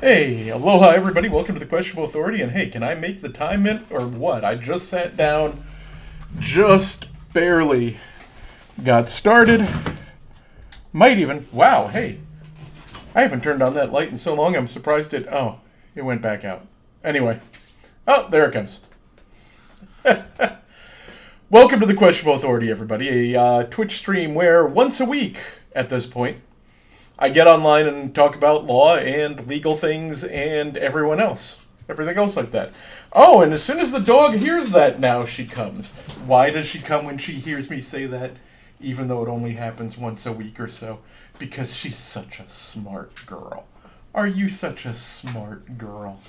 Hey, aloha everybody, welcome to the Questionable Authority, and hey, can I make the time in, or what? I just sat down, just barely got started, might even, wow, hey, I haven't turned on that light in so long, I'm surprised it went back out. Anyway, oh, there it comes. Welcome to the Questionable Authority, everybody, a Twitch stream where once a week, at this point, I get online and talk about law and legal things and everything else like that. Oh, and as soon as the dog hears that, now she comes. Why does she come when she hears me say that, even though it only happens once a week or so? Because she's such a smart girl. Are you such a smart girl?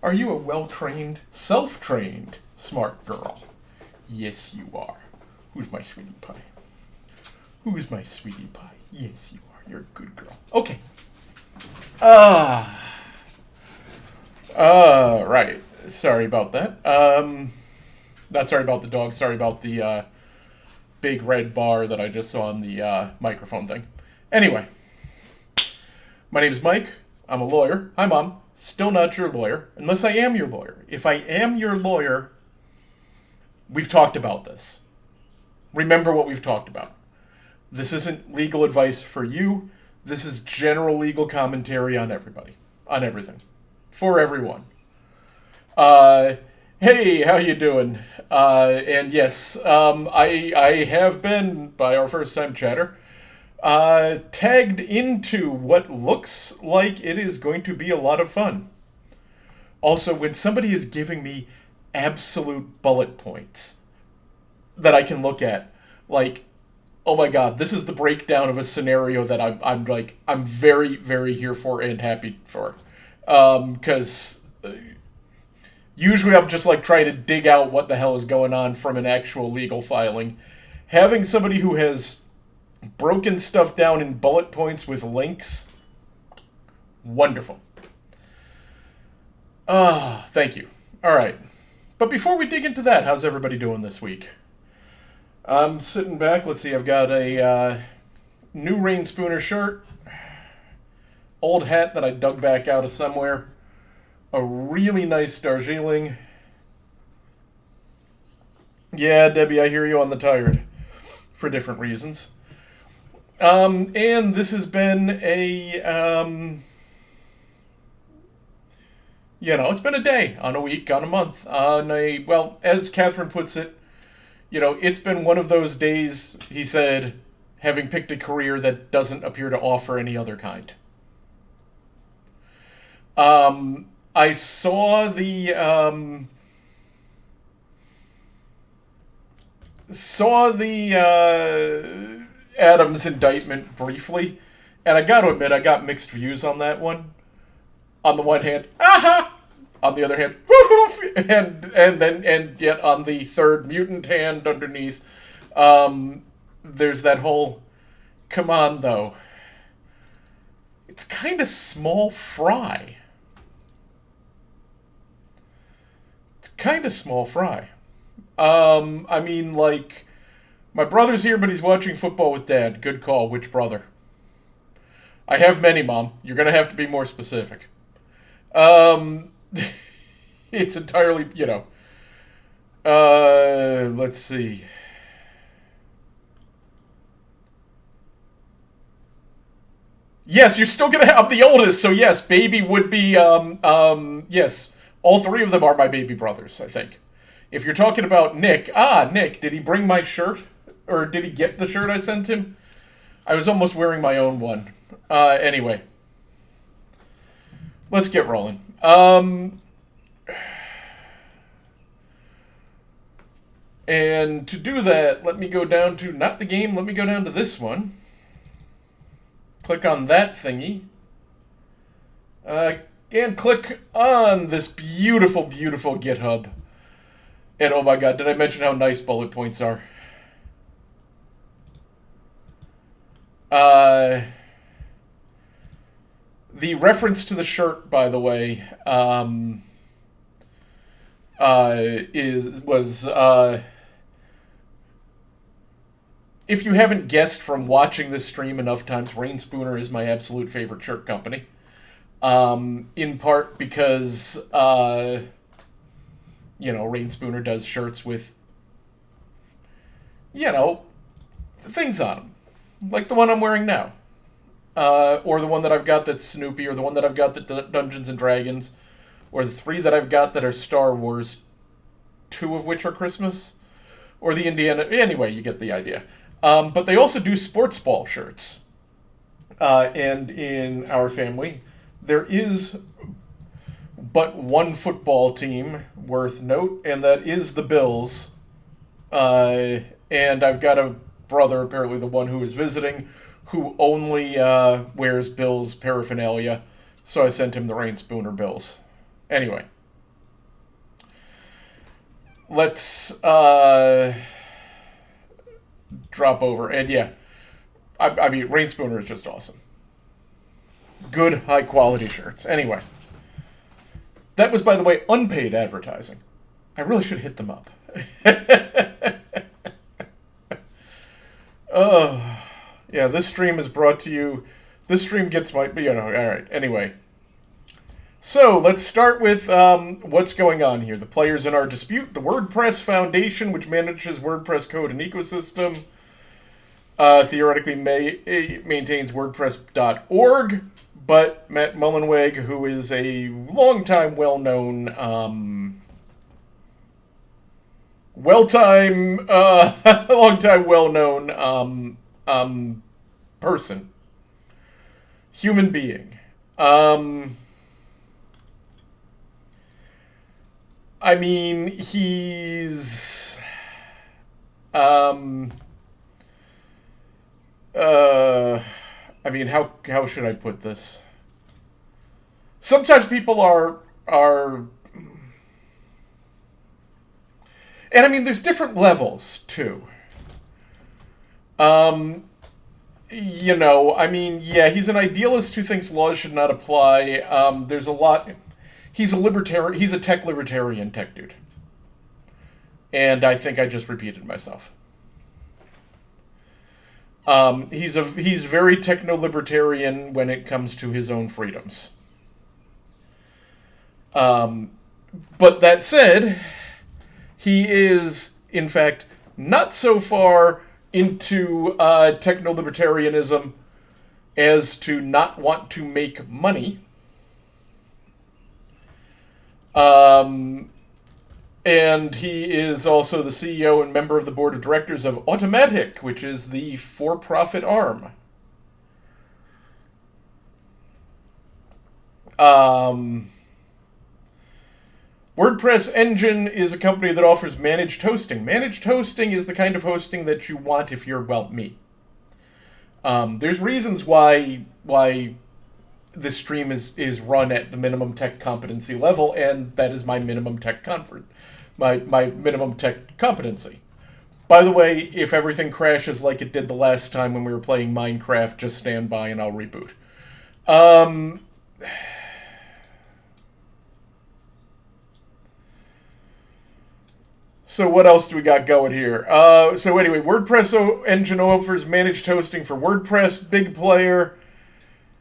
Are you a well-trained, self-trained smart girl? Yes, you are. Who's my sweetie pie? Who's my sweetie pie? Yes, you are. You're a good girl. Okay. Right. Sorry about that. Not sorry about the dog. Sorry about the big red bar that I just saw on the microphone thing. Anyway, my name is Mike. I'm a lawyer. Hi, Mom. Still not your lawyer, unless I am your lawyer. If I am your lawyer, we've talked about this. Remember what we've talked about. This isn't legal advice for you. This is general legal commentary on everybody, on everything, for everyone. Hey, how you doing? And yes, I have been, by our first time chatter, tagged into what looks like it is going to be a lot of fun. Also, when somebody is giving me absolute bullet points that I can look at, like, oh my god, this is the breakdown of a scenario that I'm very, very here for and happy for. Because usually I'm just like trying to dig out what the hell is going on from an actual legal filing. Having somebody who has broken stuff down in bullet points with links, wonderful. Thank you. Alright. But before we dig into that, how's everybody doing this week? I'm sitting back. Let's see. I've got a new Rain Spooner shirt, old hat that I dug back out of somewhere, a really nice Darjeeling. Yeah, Debbie, I hear you on the tired for different reasons. And this has been it's been a day, on a week, on a month, on a, well, as Catherine puts it, it's been one of those days, he said, having picked a career that doesn't appear to offer any other kind. I saw the Adams indictment briefly, and I got to admit, I got mixed views on that one. On the one hand, aha! On the other hand, and yet on the third mutant hand underneath, there's that whole, come on though, it's kind of small fry. It's kind of small fry. I mean, like, my brother's here, but he's watching football with Dad. Good call. Which brother? I have many, Mom. You're gonna have to be more specific. It's entirely, let's see. Yes, you're still gonna have, I'm the oldest, so yes, baby would be, yes, all three of them are my baby brothers, I think. If you're talking about Nick, Nick, did he bring my shirt? Or did he get the shirt I sent him? I was almost wearing my own one. Anyway. Let's get rolling. And to do that, let me go down to, not the game, let me go down to this one. Click on that thingy. And click on this beautiful, beautiful GitHub. And oh my god, did I mention how nice bullet points are? The reference to the shirt, by the way, if you haven't guessed from watching this stream enough times, Rain Spooner is my absolute favorite shirt company. In part because, Rain Spooner does shirts with, you know, things on them. Like the one I'm wearing now. Or the one that I've got that's Snoopy, or the one that I've got that Dungeons and Dragons, or the three that I've got that are Star Wars, two of which are Christmas, or the Indiana. Anyway, you get the idea. But they also do sports ball shirts. And in our family, there is but one football team worth note, and that is the Bills. And I've got a brother, apparently the one who is visiting, who only wears Bills paraphernalia. So I sent him the Rain Spooner Bills. Anyway, let's drop over. And yeah, I mean, Rain Spooner is just awesome. Good, high quality shirts. Anyway, that was, by the way, unpaid advertising. I really should hit them up. Oh, yeah, this stream is brought to you. This stream gets my. All right, anyway. So, let's start with what's going on here. The players in our dispute, the WordPress Foundation, which manages WordPress code and ecosystem, theoretically maintains WordPress.org, but Matt Mullenweg, who is a longtime well-known, person, human being. I mean, he's I mean, how should I put this? Sometimes people are, and I mean, there's different levels too. I mean, yeah, he's an idealist who thinks laws should not apply. There's a lot. He's a libertarian. He's a libertarian tech dude. And I think I just repeated myself. He's very techno-libertarian when it comes to his own freedoms. But that said, he is, in fact, not so far into techno-libertarianism as to not want to make money. And he is also the CEO and member of the board of directors of Automatic, which is the for-profit arm. WordPress Engine is a company that offers managed hosting. Managed hosting is the kind of hosting that you want if you're, well, me. There's reasons why this stream is run at the minimum tech competency level, and that is my minimum tech my minimum tech competency. By the way, if everything crashes like it did the last time when we were playing Minecraft, just stand by and I'll reboot. So what else do we got going here? So anyway, WordPress Engine offers managed hosting for WordPress, big player.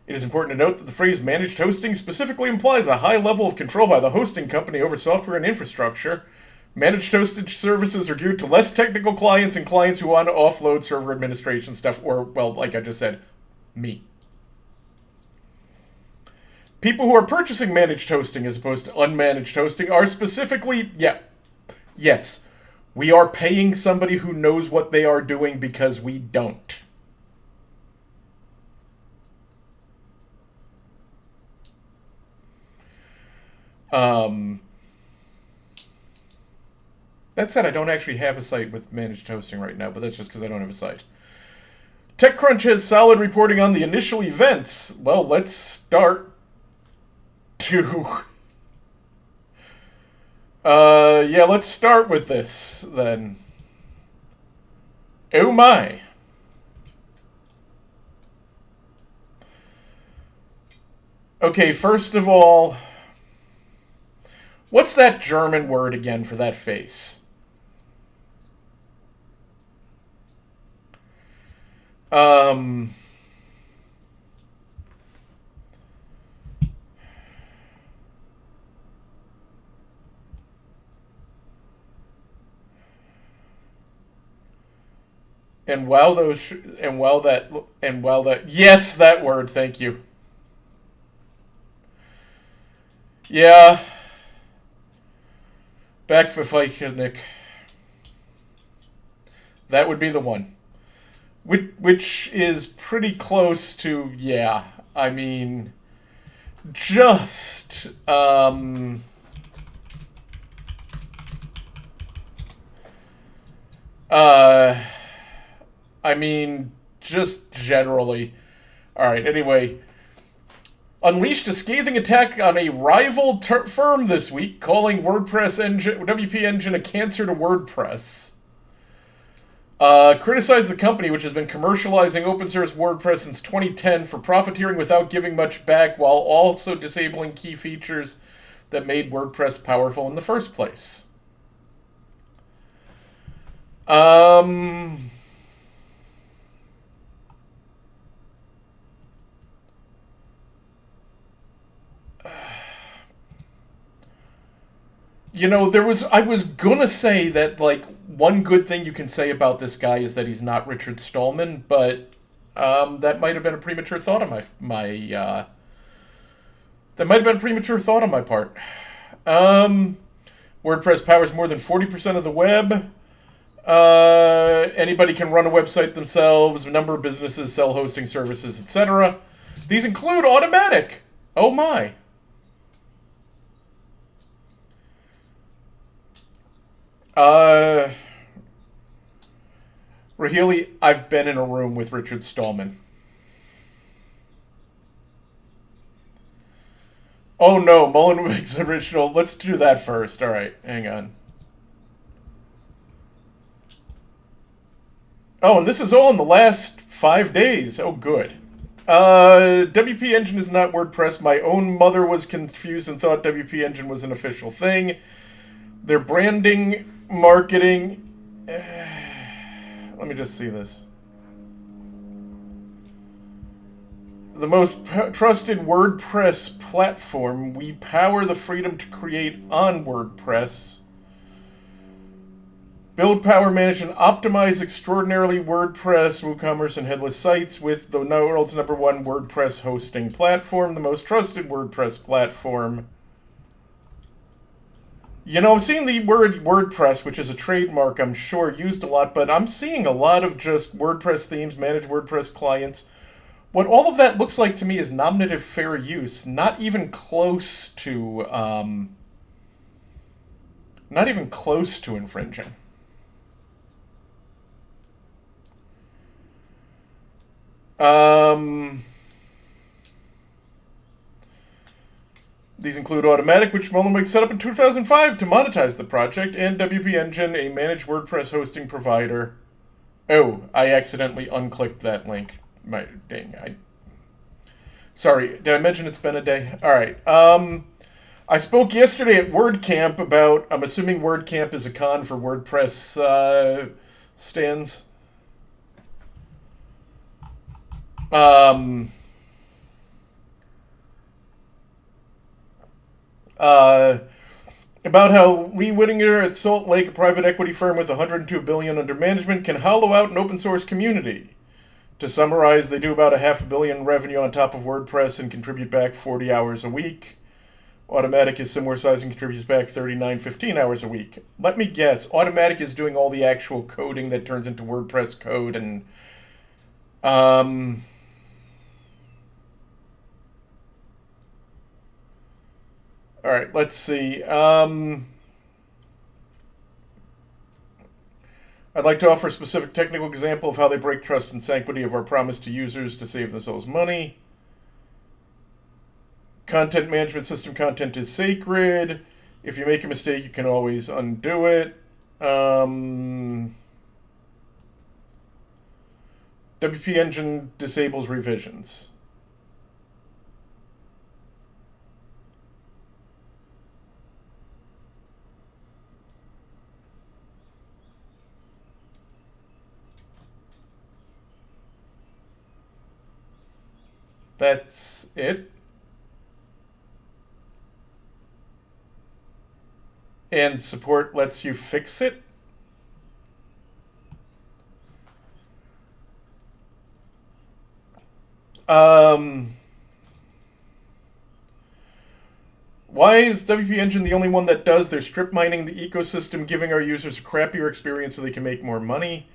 It is important to note that the phrase managed hosting specifically implies a high level of control by the hosting company over software and infrastructure. Managed hostage services are geared to less technical clients and clients who want to offload server administration stuff, or, well, like I just said, me. People who are purchasing managed hosting as opposed to unmanaged hosting are specifically, yes, we are paying somebody who knows what they are doing because we don't. That said, I don't actually have a site with managed hosting right now, but that's just because I don't have a site. TechCrunch has solid reporting on the initial events. Well, let's start to... let's start with this, then. Oh my. Okay, first of all, what's that German word again for that face? And while those and while that yes, that word, thank you. Yeah, back for Nick. That would be the one. Which is pretty close to, yeah. I mean, just uh I mean, just generally. All right, anyway, unleashed a scathing attack on a rival firm this week, calling WordPress engine WP Engine a cancer to WordPress. Criticized the company, which has been commercializing open source WordPress since 2010, for profiteering without giving much back, while also disabling key features that made WordPress powerful in the first place. I was gonna say that, like, one good thing you can say about this guy is that he's not Richard Stallman, but that might have been a premature thought on that might have been a premature thought on my part. WordPress powers more than 40% of the web. Anybody can run a website themselves. A number of businesses sell hosting services, etc. These include Automatic. Oh my. Rahili, I've been in a room with Richard Stallman. Oh no, Mullenweg's original. Let's do that first. All right, hang on. Oh, and this is all in the last 5 days. Oh, good. WP Engine is not WordPress. My own mother was confused and thought WP Engine was an official thing. Their branding, marketing. Let me just see this. The most trusted WordPress platform. We power the freedom to create on WordPress. Build, power, manage, and optimize extraordinarily WordPress, WooCommerce, and headless sites with the world's #1 WordPress hosting platform, the most trusted WordPress platform. I'm seeing the word WordPress, which is a trademark, I'm sure, used a lot, but I'm seeing a lot of just WordPress themes, managed WordPress clients. What all of that looks like to me is nominative fair use, not even close to infringing. These include Automatic, which Mullenweg set up in 2005 to monetize the project, and WP Engine, a managed WordPress hosting provider. Oh, I accidentally unclicked that link. Sorry, did I mention it's been a day? All right. I spoke yesterday at WordCamp about, I'm assuming WordCamp is a con for WordPress stands. About how Lee Whittinger at Salt Lake, a private equity firm with $102 billion under management, can hollow out an open source community. To summarize, they do about $500 million revenue on top of WordPress and contribute back 40 hours a week. Automatic is similar size and contributes back 15 hours a week. Let me guess, Automatic is doing all the actual coding that turns into WordPress code and all right, let's see. I'd like to offer a specific technical example of how they break trust and sanctity of our promise to users to save themselves money. Content management system content is sacred. If you make a mistake, you can always undo it. WP Engine disables revisions. That's it. And support lets you fix it. Um, why is WP Engine the only one that does? They're strip mining the ecosystem, giving our users a crappier experience so they can make more money.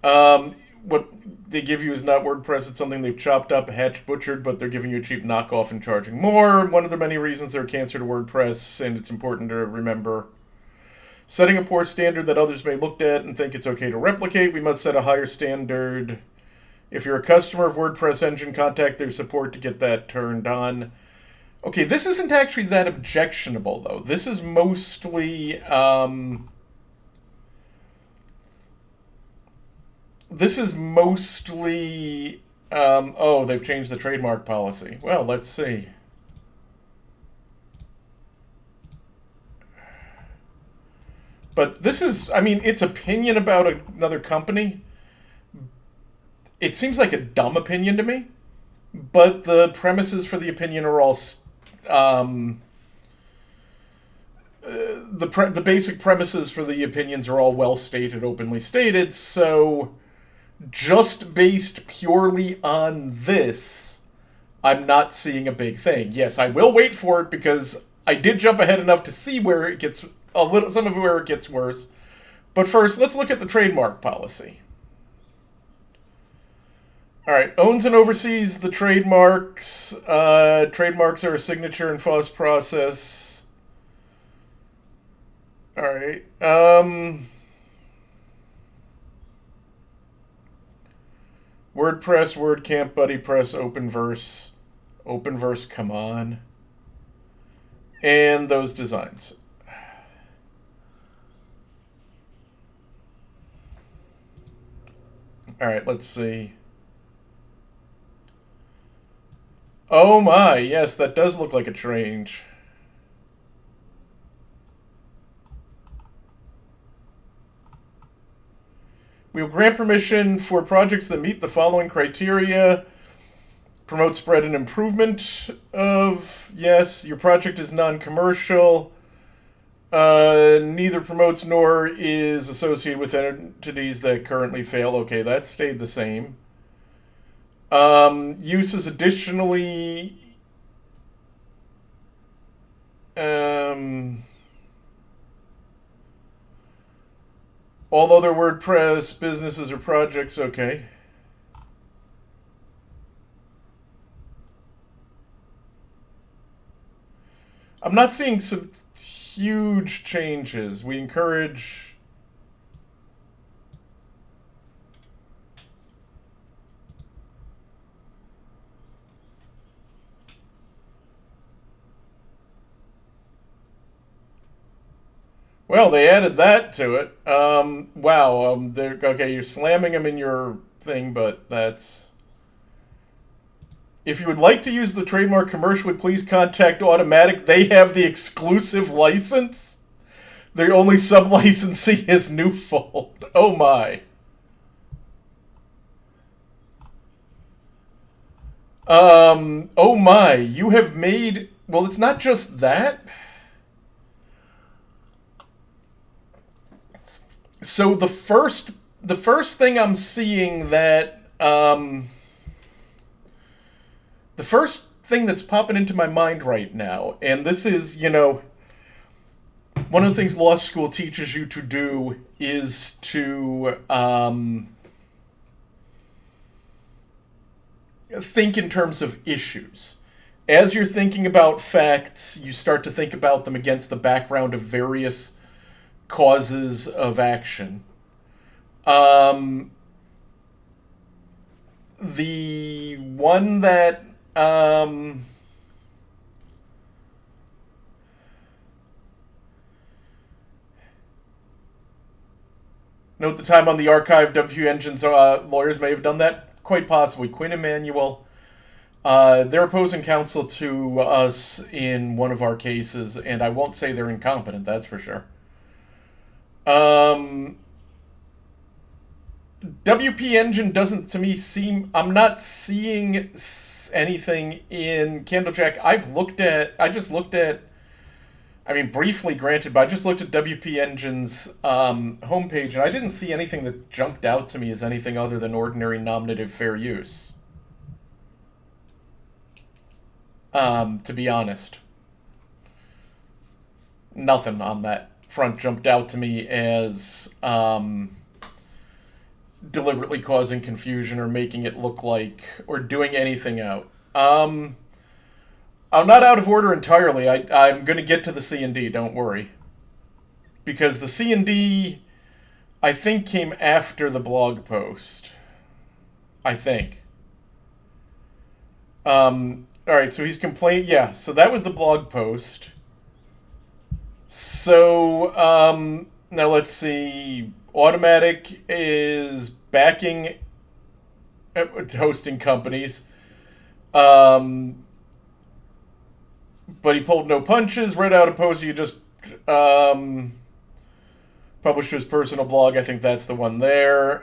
What they give you is not WordPress. It's something they've chopped up, hatched, butchered, but they're giving you a cheap knockoff and charging more. One of the many reasons they're a cancer to WordPress, and it's important to remember. Setting a poor standard that others may look at and think it's okay to replicate, we must set a higher standard. If you're a customer of WordPress Engine, contact their support to get that turned on. Okay, this isn't actually that objectionable, though. This is mostly... oh, they've changed the trademark policy. Well, let's see. But this is, I mean, it's opinion about another company. It seems like a dumb opinion to me, but the premises for the opinion are all the basic premises for the opinions are all well stated, openly stated. So, just based purely on this, I'm not seeing a big thing. Yes, I will wait for it because I did jump ahead enough to see where it gets some of where it gets worse. But first, let's look at the trademark policy. All right, owns and oversees the trademarks. Trademarks are a signature and FOSS process. All right. WordPress, WordCamp, BuddyPress, Openverse. Openverse, come on. And those designs. All right, let's see. Oh my, yes, that does look like a change. We will grant permission for projects that meet the following criteria. Promote spread and improvement of, yes, your project is non-commercial. Neither promotes nor is associated with entities that currently fail. Okay, that stayed the same. Uses additionally... all other WordPress businesses or projects, okay. I'm not seeing some huge changes. We encourage... Well, they added that to it. Wow. Okay, you're slamming them in your thing, but that's... If you would like to use the trademark commercially, please contact Automatic. They have the exclusive license. Their only sub-licensee is Newfold. Oh my. Oh my. You have made... Well, it's not just that. So the first thing I'm seeing that... the first thing that's popping into my mind right now, and this is, you know, one of the things law school teaches you to do is to think in terms of issues. As you're thinking about facts, you start to think about them against the background of various causes of action. The one that note the time on the archive. WP Engine's lawyers may have done that. Quite possibly. Quinn Emanuel. They're opposing counsel to us in one of our cases, and I won't say they're incompetent, that's for sure. WP Engine doesn't, to me, seem... I'm not seeing anything in Candlejack. I just looked at... I mean, briefly, granted, but I just looked at WP Engine's homepage, and I didn't see anything that jumped out to me as anything other than ordinary nominative fair use. to be honest. Nothing on that front jumped out to me as deliberately causing confusion or making it look like or doing anything out. I'm not out of order entirely. I'm going to get to the C&D, don't worry. Because the C&D, I think, came after the blog post. I think. Alright, so he's complaining. Yeah, so that was the blog post. So, now let's see. Automatic is backing hosting companies. But he pulled no punches, read out a post you just published to his personal blog. I think that's the one there.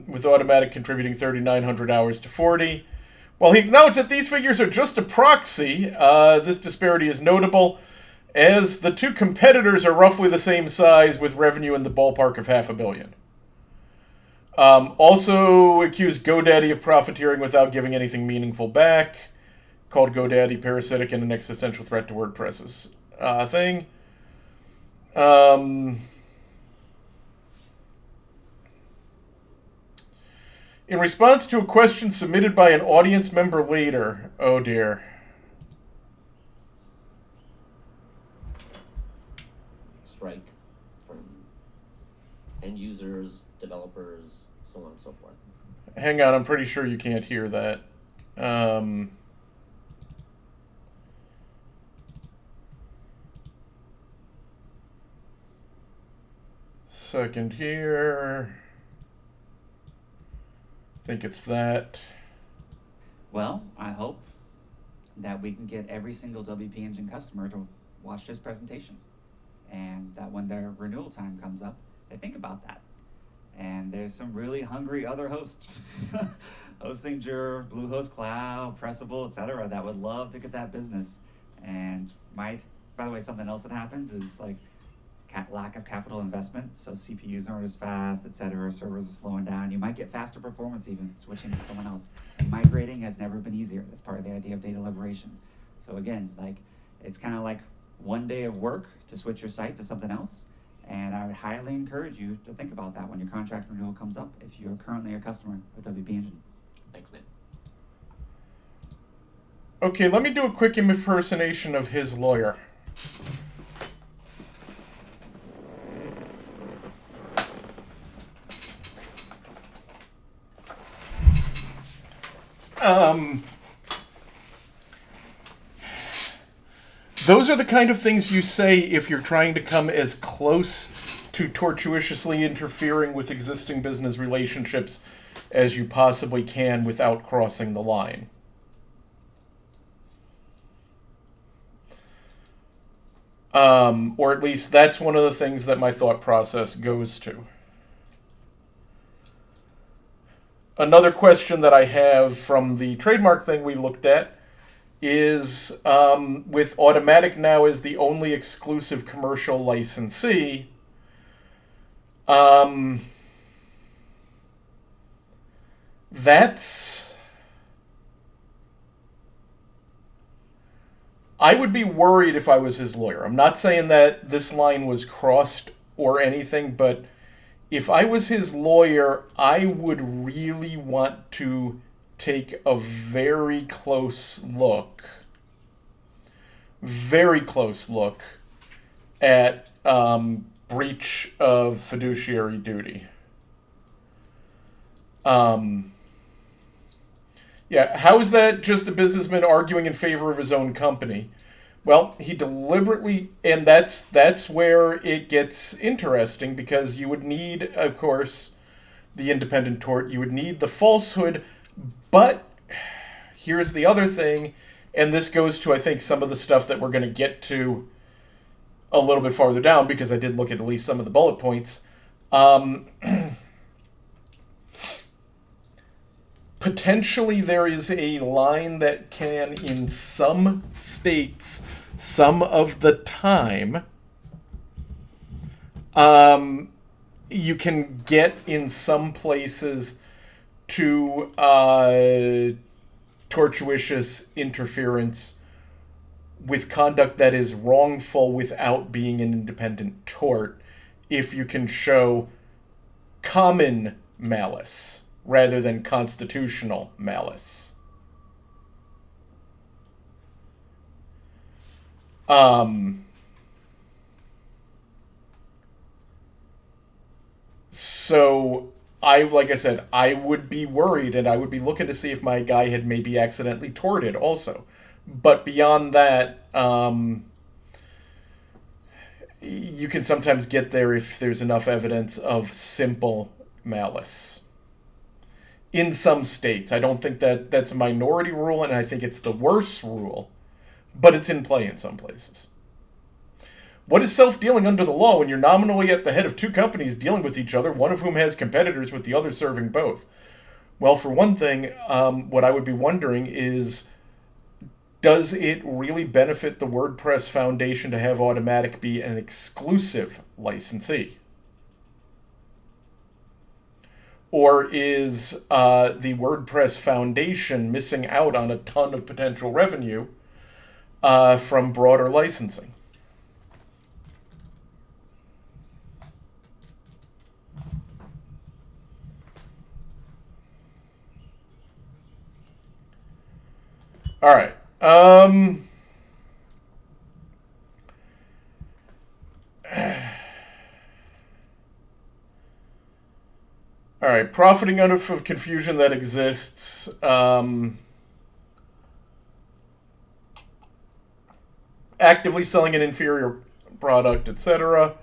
With Automatic contributing 3,900 hours to 40. While he acknowledged that these figures are just a proxy, this disparity is notable, as the two competitors are roughly the same size with revenue in the ballpark of $500 million. Also accused GoDaddy of profiteering without giving anything meaningful back. Called GoDaddy parasitic and an existential threat to WordPress's thing. In response to a question submitted by an audience member later, oh dear. Strike from end users, developers, so on and so forth. Hang on, I'm pretty sure you can't hear that. Second here. I think it's that. Well, I hope that we can get every single WP Engine customer to watch this presentation, and that when their renewal time comes up, they think about that. And there's some really hungry other hosts, Hostinger, Bluehost Cloud, Pressable, etc., that would love to get that business. And might, by the way, something else that happens is like lack of capital investment, so CPUs aren't as fast, etc., servers are slowing down. You might get faster performance even switching to someone else. And migrating has never been easier. That's part of the idea of data liberation. So again, like, it's kind of like one day of work to switch your site to something else. And I would highly encourage you to think about that when your contract renewal comes up, if you're currently a customer of WP Engine. Thanks, man. Okay, let me do a quick impersonation of his lawyer. Those are the kind of things you say if you're trying to come as close to tortuously interfering with existing business relationships as you possibly can without crossing the line. Or at least that's one of the things that my thought process goes to. Another question that I have from the trademark thing we looked at is, with Automatic now as the only exclusive commercial licensee, that's... I would be worried if I was his lawyer. I'm not saying that this line was crossed or anything, but if I was his lawyer, I would really want to take a very close look at breach of fiduciary duty. Yeah, how is that just a businessman arguing in favor of his own company? Well, he deliberately, and that's where it gets interesting, because you would need, of course, the independent tort. You would need the falsehood, but here's the other thing, and this goes to, I think, some of the stuff that we're going to get to a little bit farther down, because I did look at least some of the bullet points. Potentially there is a line that can, in some states, some of the time, you can get in some places to tortuous interference with conduct that is wrongful without being an independent tort if you can show common malice rather than constitutional malice. So like I said, I would be worried and I would be looking to see if my guy had maybe accidentally torted also. But beyond that, you can sometimes get there if there's enough evidence of simple malice. In some states, I don't think that that's a minority rule, and I think it's the worst rule, but it's in play in some places. What is self-dealing under the law when you're nominally at the head of two companies dealing with each other, one of whom has competitors with the other serving both? Well, for one thing, what I would be wondering is, does it really benefit the WordPress Foundation to have Automatic be an exclusive licensee? Or is the WordPress Foundation missing out on a ton of potential revenue from broader licensing? All right. All right. Profiting out of confusion that exists. Actively selling an inferior product, etc.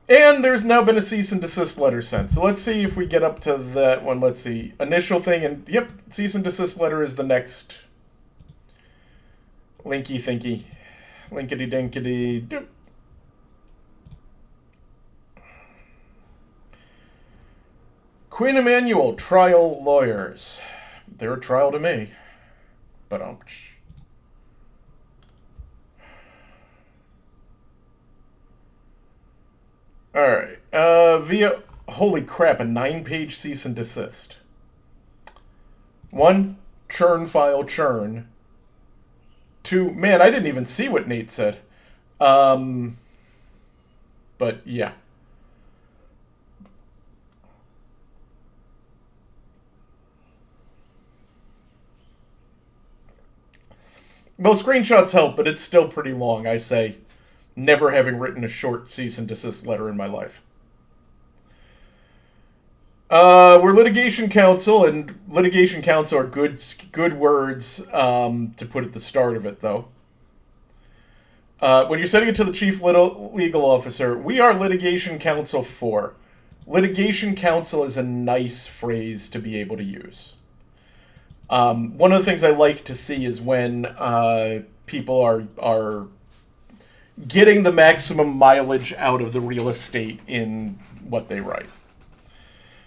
And there's now been a cease and desist letter sent. So let's see if we get up to that one. Let's see. Initial thing, and yep, cease and desist letter is the next linky thinky. Linkity dinkity doop. Quinn Emanuel, trial lawyers. They're a trial to me. But Alright. Via, holy crap, a 9-page cease and desist. 1, churn file churn. 2, man, I didn't even see what Nate said. But yeah. Well, screenshots help, but it's still pretty long, I say, never having written a short cease and desist letter in my life. We're litigation counsel, and litigation counsel are good words to put at the start of it, though. When you're sending it to the chief legal officer, we are litigation counsel for. Litigation counsel is a nice phrase to be able to use. One of the things I like to see is when people are getting the maximum mileage out of the real estate in what they write.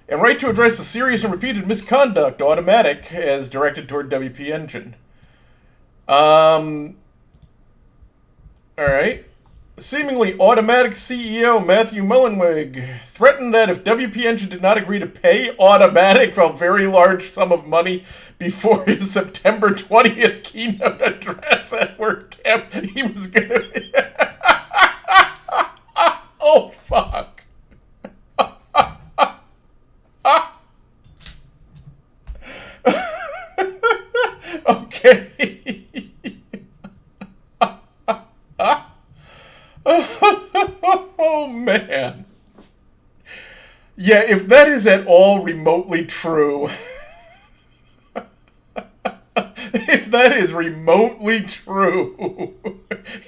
And right to address the serious and repeated misconduct, Automatic, as directed toward WP Engine. Alright. Seemingly Automatic CEO Matthew Mullenweg threatened that if WP Engine did not agree to pay Automatic a very large sum of money before his September 20th keynote address at WordCamp, he was gonna... Oh, fuck. Okay. Oh, man. Yeah, if that is at all remotely true... If that is remotely true,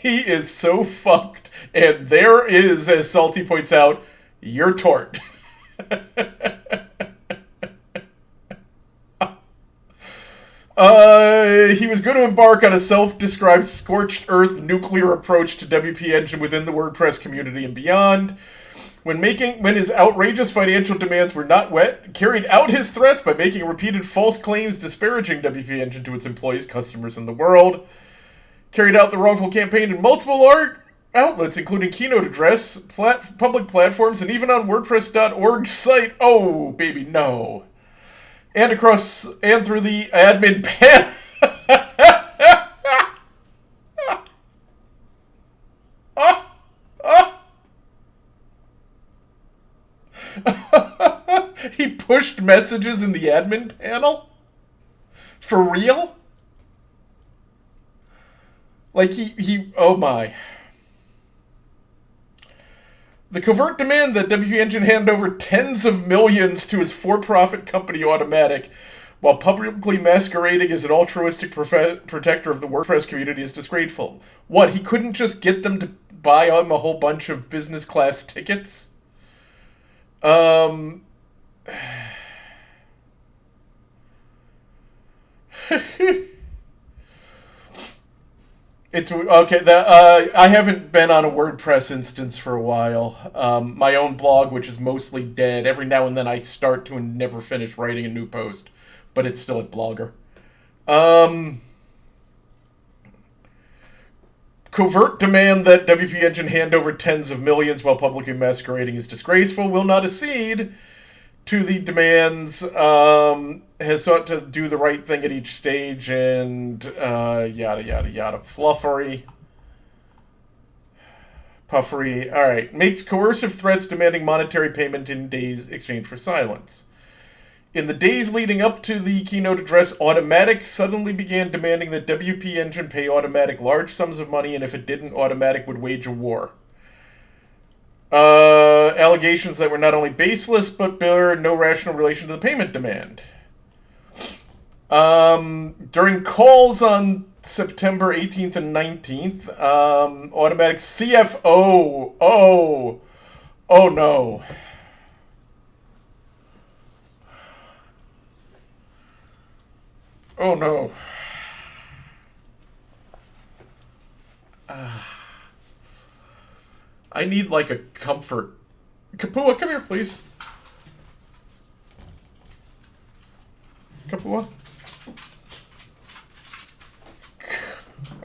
he is so fucked. And there is, as Salty points out, your tort. He was going to embark on a self-described scorched earth nuclear approach to WP Engine within the WordPress community and beyond. When his outrageous financial demands were not met, carried out his threats by making repeated false claims disparaging WP Engine to its employees, customers, and the world. Carried out the wrongful campaign in multiple outlets, including keynote address, public platforms, and even on WordPress.org's site. Oh, baby, no. And through the admin panel. He pushed messages in the admin panel? For real? Like, oh my. The covert demand that WP Engine hand over tens of millions to his for-profit company Automatic, while publicly masquerading as an altruistic protector of the WordPress community, is disgraceful. What, he couldn't just get them to buy him a whole bunch of business class tickets? It's okay. I haven't been on a WordPress instance for a while. My own blog, which is mostly dead. Every now and then I start to and never finish writing a new post, but it's still at Blogger. Covert demand that WP Engine hand over tens of millions while publicly masquerading is disgraceful. Will not accede to the demands. Has sought to do the right thing at each stage, and yada yada yada. Fluffery. Puffery. Alright. Makes coercive threats demanding monetary payment in days exchange for silence. In the days leading up to the keynote address, Automatic suddenly began demanding that WP Engine pay Automatic large sums of money, and if it didn't, Automatic would wage a war. Allegations that were not only baseless, but bear no rational relation to the payment demand. During calls on September 18th and 19th, Automatic CFO, oh no. Oh no. I need like a comfort. Kapua, come here, please. Kapua?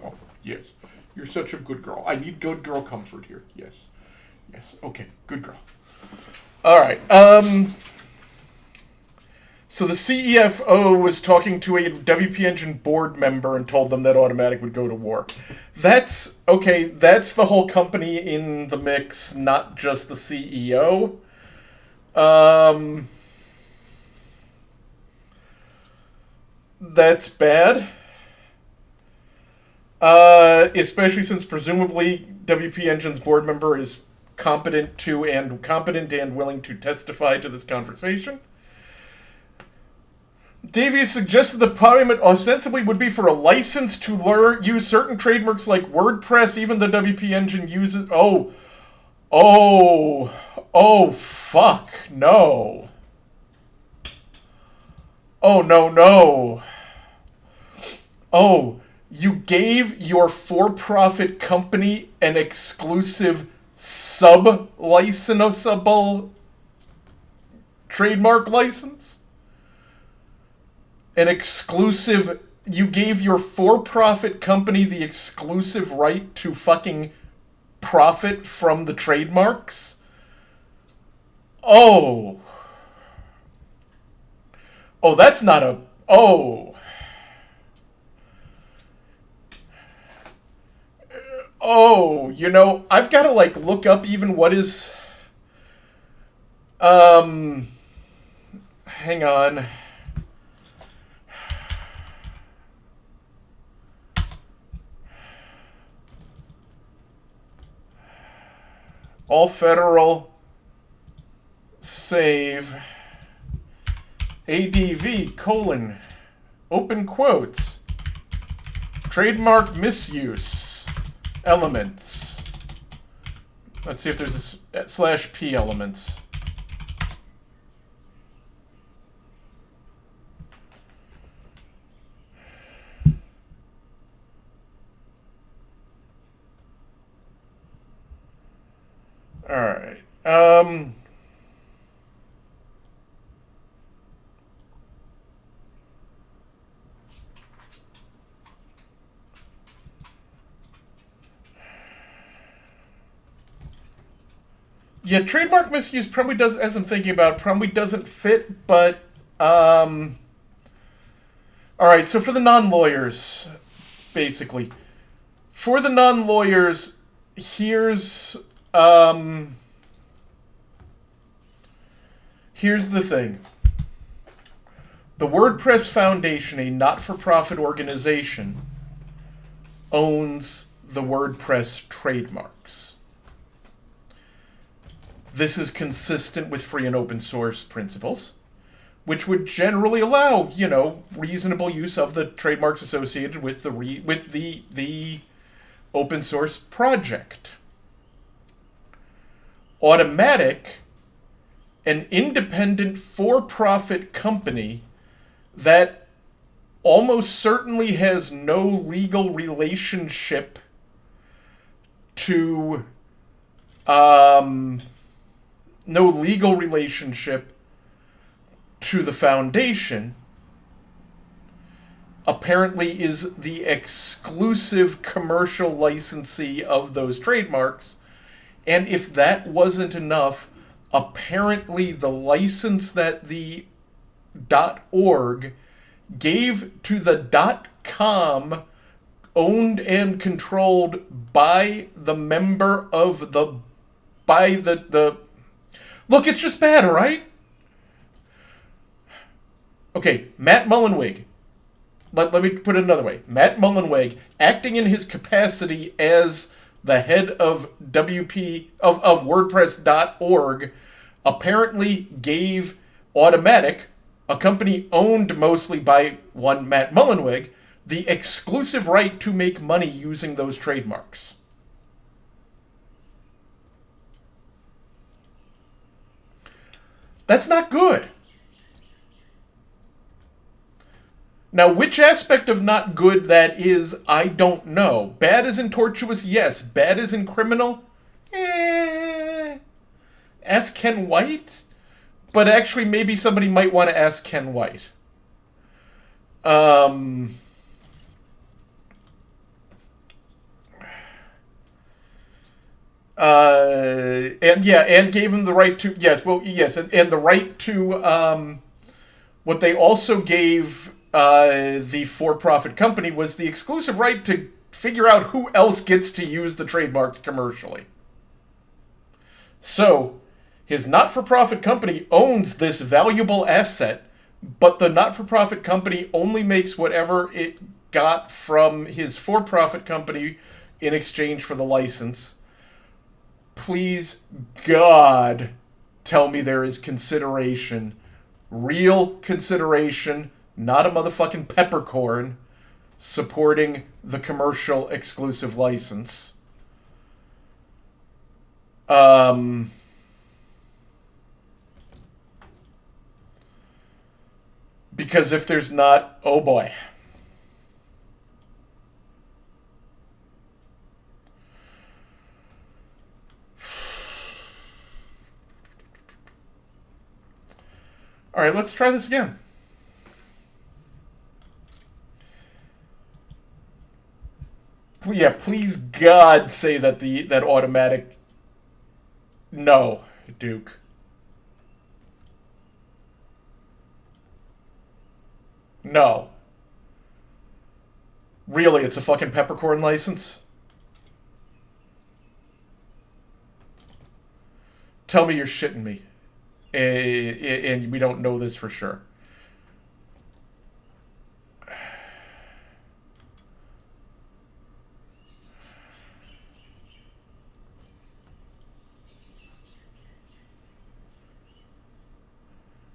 Oh, yes. You're such a good girl. I need good girl comfort here. Yes. Yes. Okay. Good girl. All right. So the CEFO was talking to a WP Engine board member and told them that Automatic would go to war. That's okay. That's the whole company in the mix, not just the CEO. That's bad. Especially since presumably WP Engine's board member is competent and willing to testify to this conversation. Davies suggested the payment ostensibly would be for a license to use certain trademarks like WordPress, even though WP Engine uses... Oh, fuck, no. Oh, no. Oh, you gave your for-profit company an exclusive sub-licensable trademark license? You gave your for-profit company the exclusive right to fucking profit from the trademarks? Oh, that's not a... Oh, I've got to, look up even what is... Hang on. All federal save ADV : open quotes trademark misuse elements. Let's see if there's a /p elements. All right. Yeah, trademark misuse probably does, as I'm thinking about it, probably doesn't fit, but, all right, so for the non-lawyers, basically. For the non-lawyers, here's, Here's the thing. The WordPress Foundation, a not-for-profit organization, owns the WordPress trademarks. This is consistent with free and open source principles, which would generally allow, reasonable use of the trademarks associated with the open source project. Automatic, an independent for-profit company that almost certainly has no legal relationship to the foundation, apparently is the exclusive commercial licensee of those trademarks. And if that wasn't enough, apparently the license that the .org gave to the .com, owned and controlled by the member of the look, it's just bad, all right? Okay, Matt Mullenweg. Let me put it another way. Matt Mullenweg, acting in his capacity as the head of WordPress.org, apparently gave Automatic, a company owned mostly by one Matt Mullenweg, the exclusive right to make money using those trademarks. That's not good. Now, which aspect of not good that is, I don't know. Bad as in tortuous, yes. Bad as in criminal, Ask Ken White? But actually, maybe somebody might want to ask Ken White. And gave him the right to, and the right to, what they also gave the for-profit company was the exclusive right to figure out who else gets to use the trademarks commercially. So, his not-for-profit company owns this valuable asset, but the not-for-profit company only makes whatever it got from his for-profit company in exchange for the license. Please, God, tell me there is consideration. Real consideration, not a motherfucking peppercorn, supporting the commercial exclusive license. Because if there's not, oh boy. All right, let's try this again. Yeah, please God say that that Automatic. No, Duke. No. Really, it's a fucking peppercorn license? Tell me you're shitting me. And we don't know this for sure.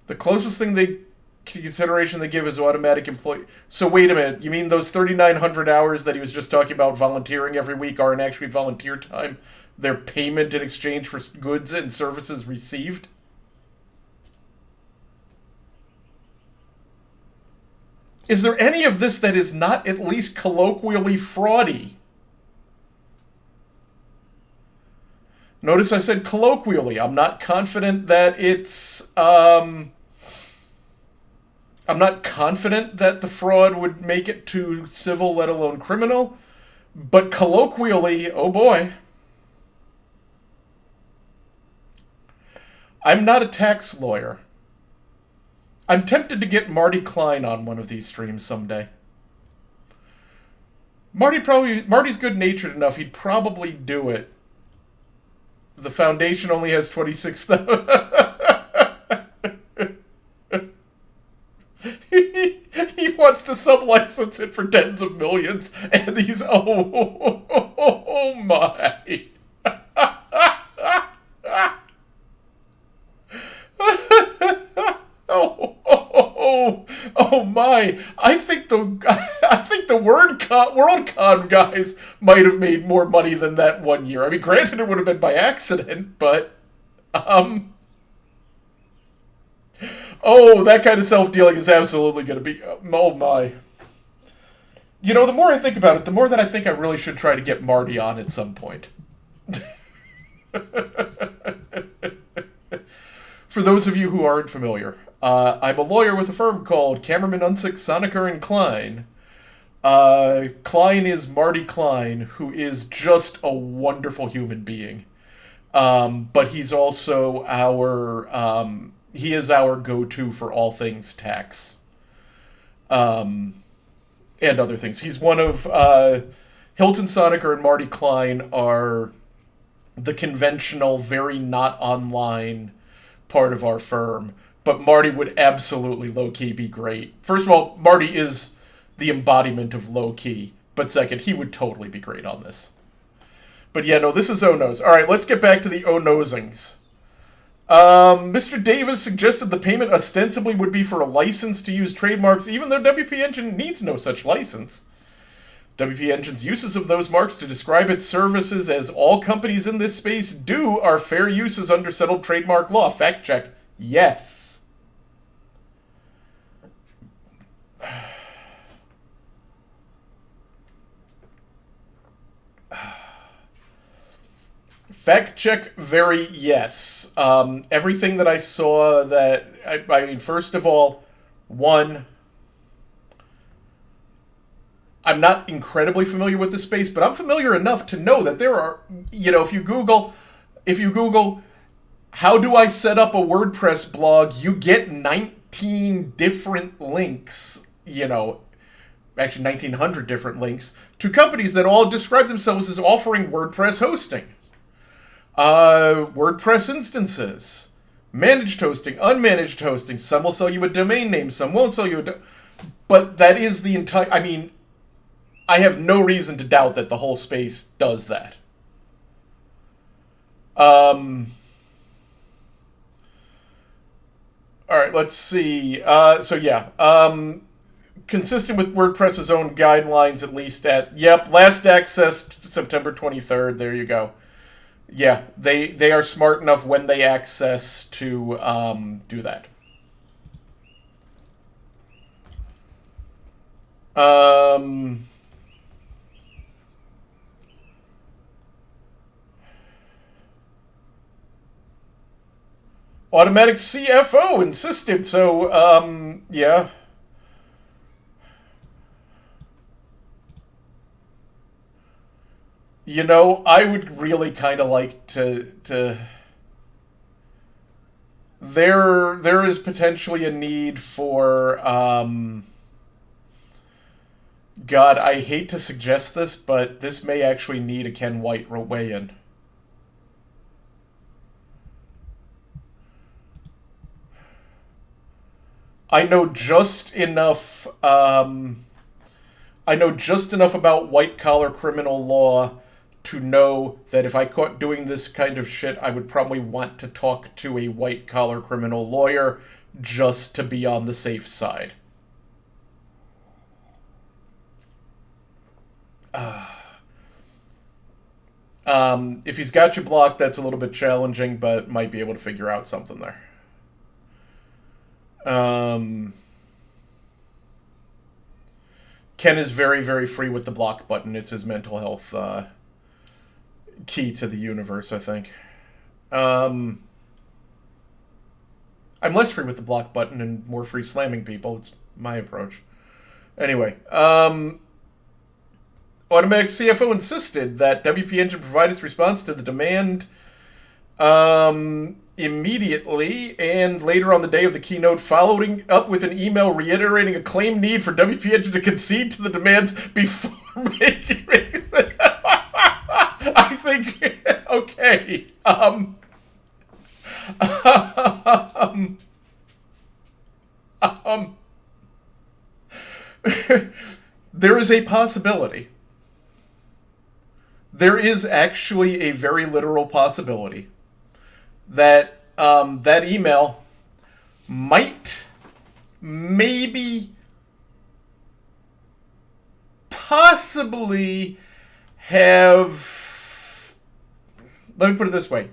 The closest thing consideration they give is Automatic employee. So wait a minute, you mean those 3,900 hours that he was just talking about volunteering every week aren't actually volunteer time? They're payment in exchange for goods and services received? Is there any of this that is not at least colloquially fraudy? Notice I said colloquially. I'm not confident that it's... I'm not confident that the fraud would make it to civil, let alone criminal. But colloquially, oh boy. I'm not a tax lawyer. I'm tempted to get Marty Klein on one of these streams someday. Marty's good-natured enough, he'd probably do it. The foundation only has 26,000. to sub-license it for tens of millions, and these, oh my. Oh my! I think the Worldcon guys might have made more money than that one year. I mean, granted, it would have been by accident, but oh, that kind of self-dealing is absolutely going to be. Oh my! You know, the more I think about it, the more that I think I really should try to get Marty on at some point. For those of you who aren't familiar, I'm a lawyer with a firm called Cameraman Unsick, Sonecker, and Klein. Klein is Marty Klein, who is just a wonderful human being. But he's also he is our go-to for all things tax. And other things. He's one of, Hilton Sonecker and Marty Klein are the conventional, very not online part of our firm. But Marty would absolutely low-key be great. First of all, Marty is the embodiment of low-key. But second, he would totally be great on this. But yeah, no, this is Oh-No's. Alright, let's get back to the Oh-Nosings. Mr. Davis suggested the payment ostensibly would be for a license to use trademarks, even though WP Engine needs no such license. WP Engine's uses of those marks to describe its services, as all companies in this space do, are fair uses under settled trademark law. Fact check. Yes. Fact check, very yes. Everything that I saw that, I mean, first of all, one, I'm not incredibly familiar with the space, but I'm familiar enough to know that there are, you know, if you Google, how do I set up a WordPress blog, you get 19 different links, you know, actually 1900 different links, to companies that all describe themselves as offering WordPress hosting. WordPress instances, managed hosting, unmanaged hosting. Some will sell you a domain name, some won't sell you but that is the entire, I mean, I have no reason to doubt that the whole space does that. Alright, let's see. So yeah, consistent with WordPress's own guidelines, at least at, yep, last accessed September 23rd, there you go. Yeah, they are smart enough when they access to do that. Automatic CFO insisted, so, yeah. You know, I would really kind of like to there is potentially a need for God, I hate to suggest this, but this may actually need a Ken White weigh-in. I know just enough about white-collar criminal law to know that if I caught doing this kind of shit, I would probably want to talk to a white-collar criminal lawyer just to be on the safe side. If he's got you blocked, that's a little bit challenging, but might be able to figure out something there. Ken is very, very free with the block button. It's his mental health key to the universe, I think. I'm less free with the block button and more free slamming people. It's my approach. Anyway, Automatic CFO insisted that WP Engine provide its response to the demand immediately, and later on the day of the keynote, following up with an email reiterating a claimed need for WP Engine to concede to the demands before making I think, okay, there is a possibility. There is actually a very literal possibility that that email might, maybe, possibly have... Let me put it this way.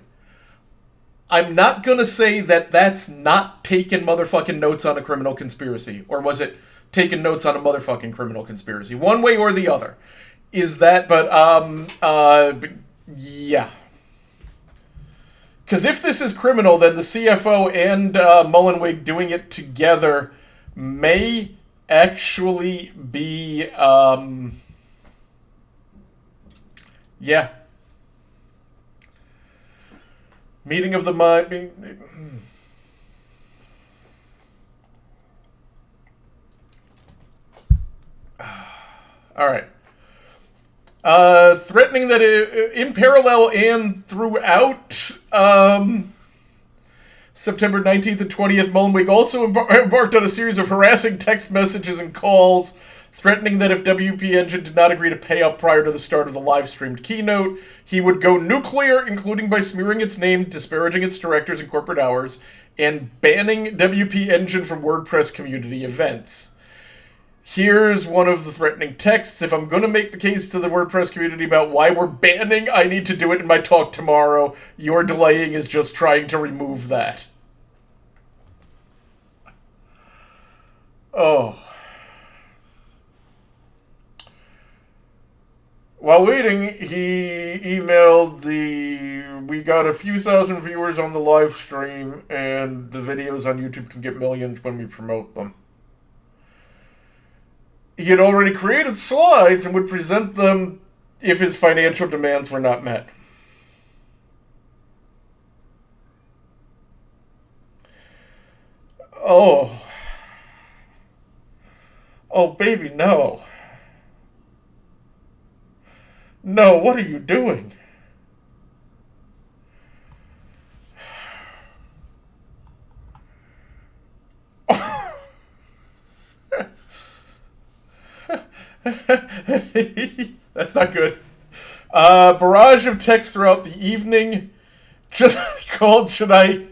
I'm not going to say that that's not taking motherfucking notes on a criminal conspiracy. Or was it taking notes on a motherfucking criminal conspiracy? One way or the other. Is that, but yeah. Because if this is criminal, then the CFO and Mullenweg doing it together may actually be, yeah. Meeting of the mind. All right. Threatening that in parallel and throughout September 19th and 20th, Mullenweg also embarked on a series of harassing text messages and calls, threatening that if WP Engine did not agree to pay up prior to the start of the live-streamed keynote, he would go nuclear, including by smearing its name, disparaging its directors and corporate hours, and banning WP Engine from WordPress community events. Here's one of the threatening texts. If I'm going to make the case to the WordPress community about why we're banning, I need to do it in my talk tomorrow. Your delaying is just trying to remove that. Oh. While waiting, he emailed we got a few thousand viewers on the live stream, and the videos on YouTube can get millions when we promote them. He had already created slides and would present them if his financial demands were not met. Oh. Oh, baby, no. No, what are you doing? That's not good. Barrage of text throughout the evening. Just called, should I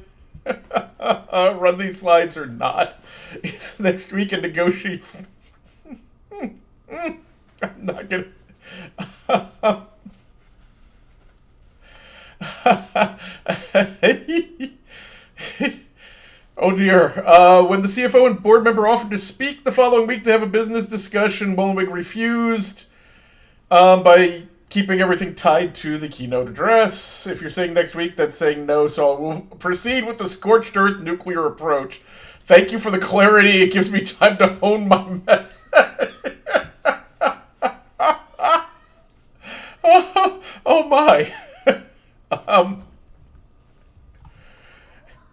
run these slides or not? It's next week a negotiate. I'm not gonna. Oh dear. When the CFO and board member offered to speak the following week to have a business discussion, Mullenweg refused by keeping everything tied to the keynote address. If you're saying next week, that's saying no, so I will proceed with the scorched earth nuclear approach. Thank you for the clarity. It gives me time to hone my message. Oh my.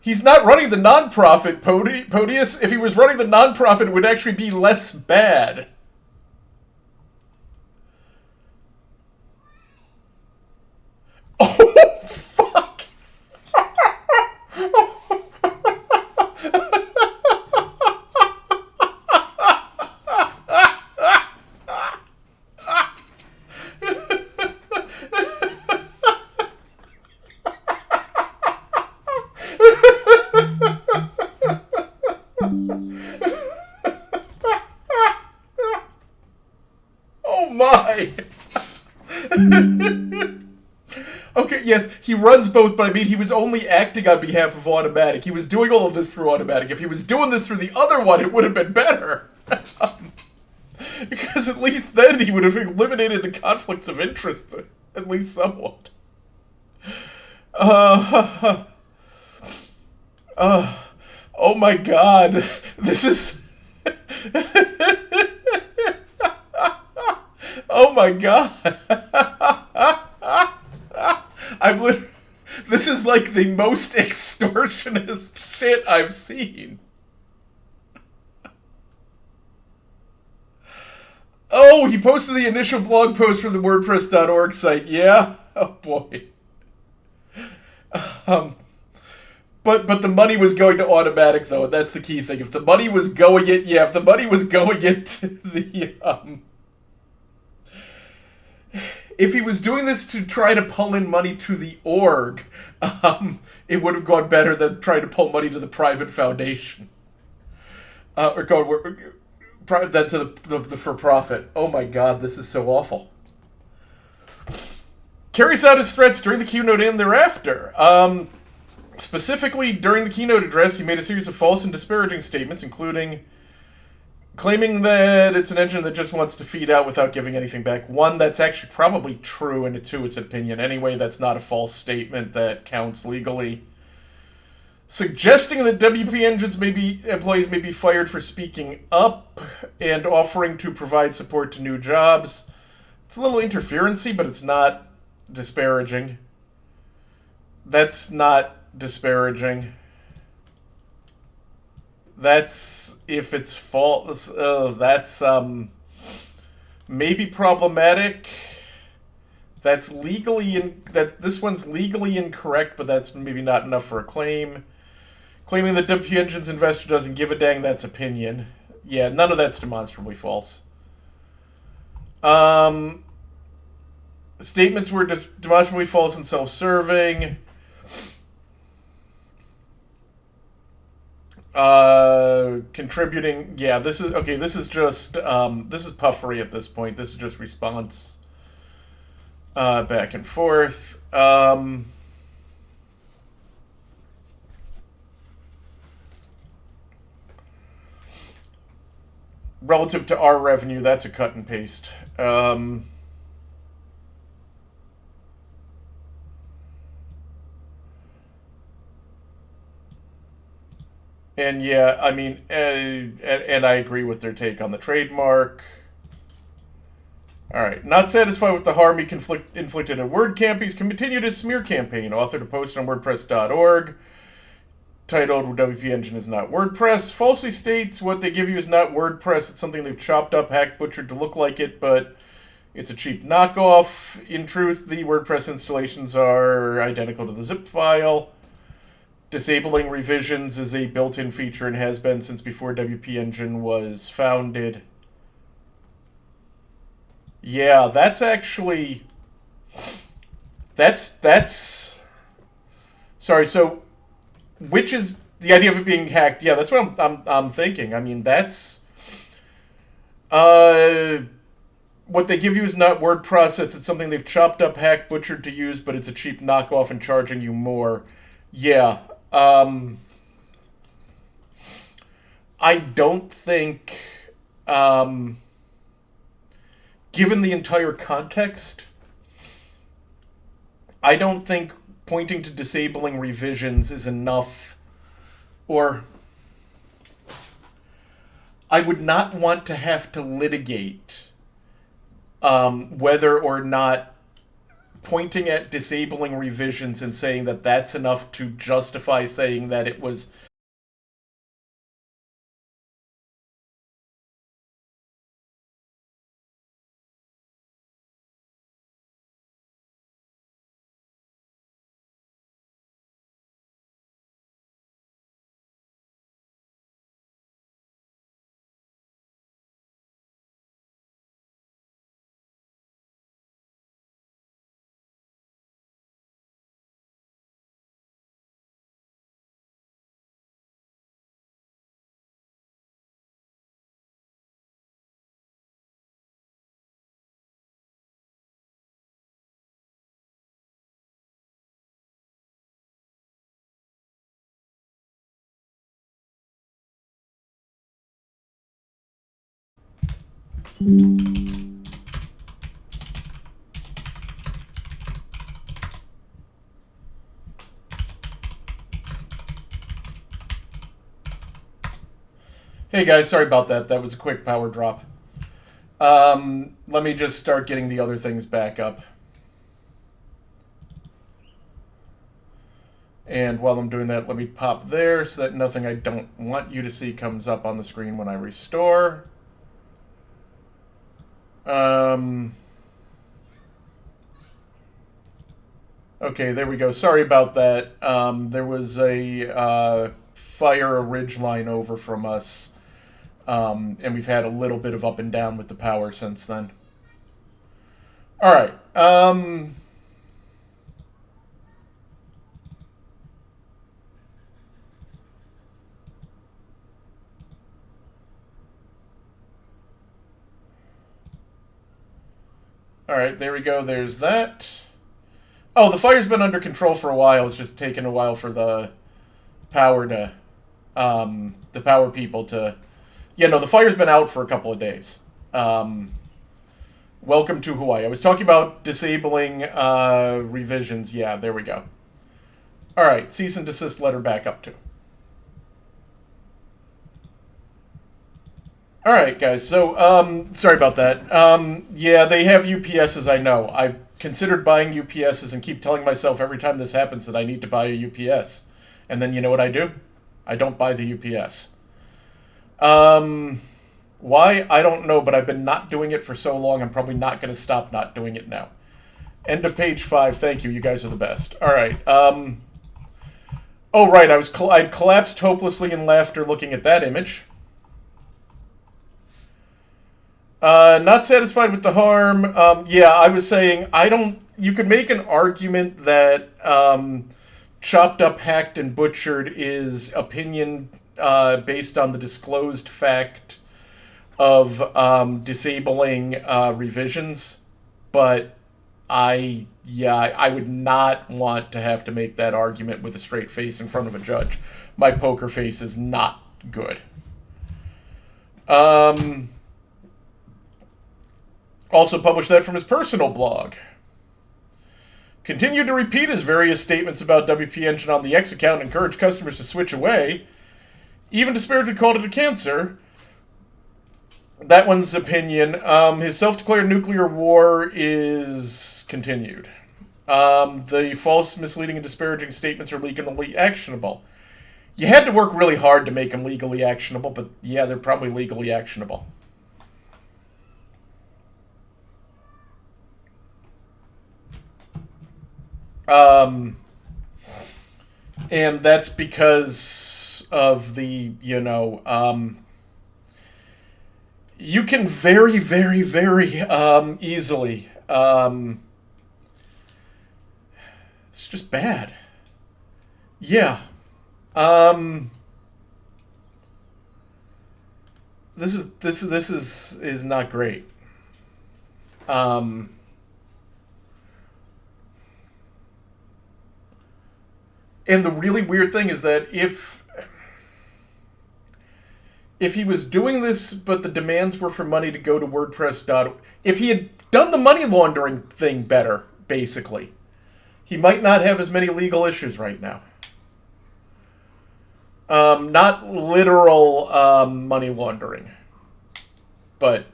He's not running the nonprofit, Podius. If he was running the nonprofit, it would actually be less bad. Oh, fuck. Oh my. Okay, yes, he runs both, but I mean, he was only acting on behalf of Automatic. He was doing all of this through Automatic. If he was doing this through the other one, it would have been better. Because at least then he would have eliminated the conflicts of interest, at least somewhat. Oh my god. This is... Oh my god. This is like the most extortionist shit I've seen. Oh, he posted the initial blog post from the WordPress.org site. Yeah? Oh boy. But the money was going to Automatic though, and that's the key thing. If the money was going to the if he was doing this to try to pull in money to the org, it would have gone better than trying to pull money to the private foundation. Or go that to the for profit. Oh my God, this is so awful. Carries out his threats during the keynote and thereafter. Specifically, during the keynote address, he made a series of false and disparaging statements, including claiming that it's an engine that just wants to feed out without giving anything back. One, that's actually probably true, and two, it's an opinion. Anyway, that's not a false statement that counts legally. Suggesting that WP Engines employees may be fired for speaking up and offering to provide support to new jobs. It's a little interferency, but it's not disparaging. That's not disparaging. That's if it's false. That's maybe problematic. That's this one's legally incorrect, but that's maybe not enough for a claim. Claiming that WP Engine's investor doesn't give a dang, that's opinion. Yeah, none of that's demonstrably false. Statements were demonstrably false and self-serving. Contributing, yeah, this is okay. This is just this is puffery at this point. This is just response back and forth. Relative to our revenue, that's a cut and paste. And yeah, I mean, and I agree with their take on the trademark. All right. Not satisfied with the harm he inflicted at WordCamp, he's continued his smear campaign, authored a post on WordPress.org titled WP Engine is not WordPress. Falsely states what they give you is not WordPress. It's something they've chopped up, hacked, butchered to look like it, but it's a cheap knockoff. In truth, the WordPress installations are identical to the zip file. Disabling revisions is a built-in feature and has been since before WP Engine was founded. Yeah, that's actually... That's... Sorry, so... Which is the idea of it being hacked? Yeah, that's what I'm thinking. I mean, that's... what they give you is not WordPress. It's something they've chopped up, hacked, butchered to use, but it's a cheap knockoff and charging you more. Yeah. I don't think, given the entire context, I don't think pointing to disabling revisions is enough, or I would not want to have to litigate whether or not pointing at disabling revisions and saying that that's enough to justify saying that it was Hey guys, sorry about that. That was a quick power drop. Let me just start getting the other things back up. And while I'm doing that, let me pop there so that nothing I don't want you to see comes up on the screen when I restore. Okay, there we go. Sorry about that. There was a fire, a ridge line over from us. And we've had a little bit of up and down with the power since then. All right. All right, there we go. There's that. Oh, the fire's been under control for a while. It's just taken a while for the power to, the power people to. Yeah, no, the fire's been out for a couple of days. Welcome to Hawaii. I was talking about disabling revisions. Yeah, there we go. All right, cease and desist letter back up to. All right, guys. So, sorry about that. Yeah, they have UPSs. I know. I've considered buying UPSs and keep telling myself every time this happens that I need to buy a UPS, and then you know what I do? I don't buy the UPS. Why? I don't know, but I've been not doing it for so long. I'm probably not going to stop not doing it now. End of page 5. Thank you. You guys are the best. All right. Oh, right. I collapsed hopelessly in laughter looking at that image. Not satisfied with the harm. Yeah, I was saying I don't. You could make an argument that chopped up, hacked, and butchered is opinion based on the disclosed fact of disabling revisions, but I would not want to have to make that argument with a straight face in front of a judge. My poker face is not good. Also published that from his personal blog. Continued to repeat his various statements about WP Engine on the X account and encourage customers to switch away. Even disparagingly called it a cancer. That one's opinion. His self-declared nuclear war is continued. The false, misleading, and disparaging statements are legally actionable. You had to work really hard to make them legally actionable, but yeah, they're probably legally actionable. And that's because of the, you can very, very, very easily. It's just bad. Yeah. This is not great. And the really weird thing is that if he was doing this, but the demands were for money to go to WordPress. If he had done the money laundering thing better, basically, he might not have as many legal issues right now. Not literal money laundering, but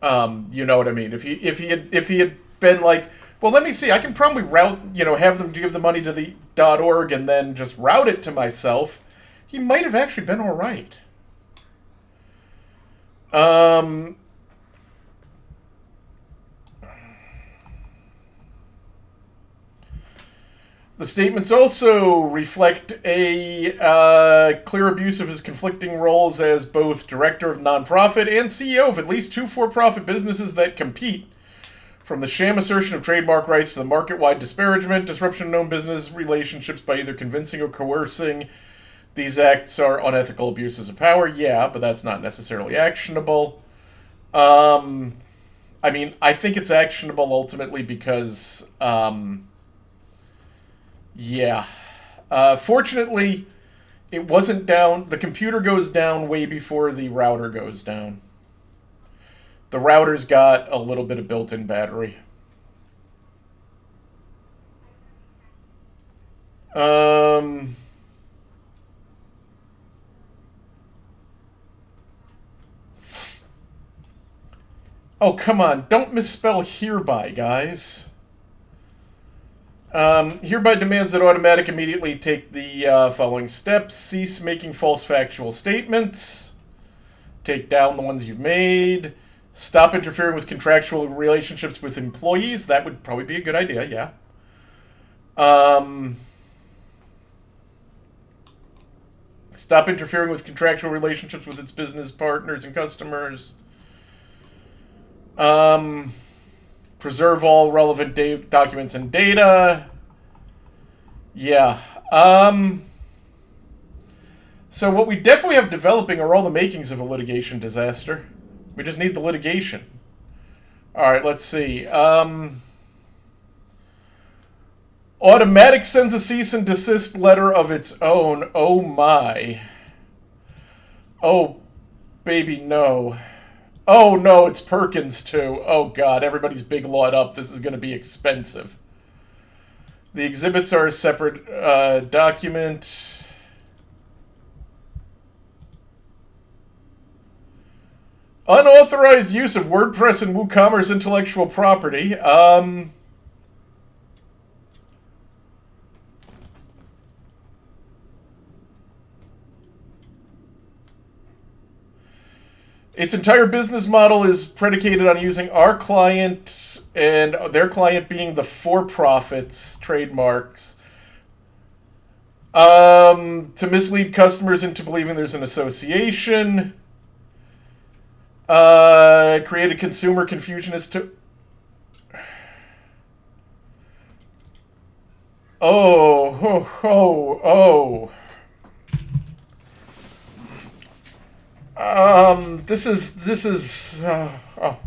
you know what I mean. If he had been like, well, let me see, I can probably route, have them give the money to the .org and then just route it to myself, he might have actually been all right. The statements also reflect a clear abuse of his conflicting roles as both director of nonprofit and CEO of at least 2 for-profit businesses that compete. From the sham assertion of trademark rights to the market-wide disparagement, disruption of known business relationships by either convincing or coercing, these acts are unethical abuses of power. Yeah, but that's not necessarily actionable. I mean, I think it's actionable ultimately because, fortunately, it wasn't down. The computer goes down way before the router goes down. The router's got a little bit of built-in battery. Oh, come on. Don't misspell hereby, guys. Hereby demands that Automatic immediately take the following steps. Cease making false factual statements. Take down the ones you've made. Stop interfering with contractual relationships with employees. That would probably be a good idea, yeah. Stop interfering with contractual relationships with its business partners and customers. Preserve all relevant documents and data. Yeah. So what we definitely have developing are all the makings of a litigation disaster. We just need the litigation. All right, let's see. Automatic sends a cease and desist letter of its own. Oh my. Oh, baby, no. Oh no, it's Perkins too. Oh god, everybody's big lawed up. This is going to be expensive. The exhibits are a separate document. Unauthorized use of WordPress and WooCommerce intellectual property. Its entire business model is predicated on using our client and their client being the for-profits trademarks to mislead customers into believing there's an association. Created consumer confusion as to... Oh. This is, oh.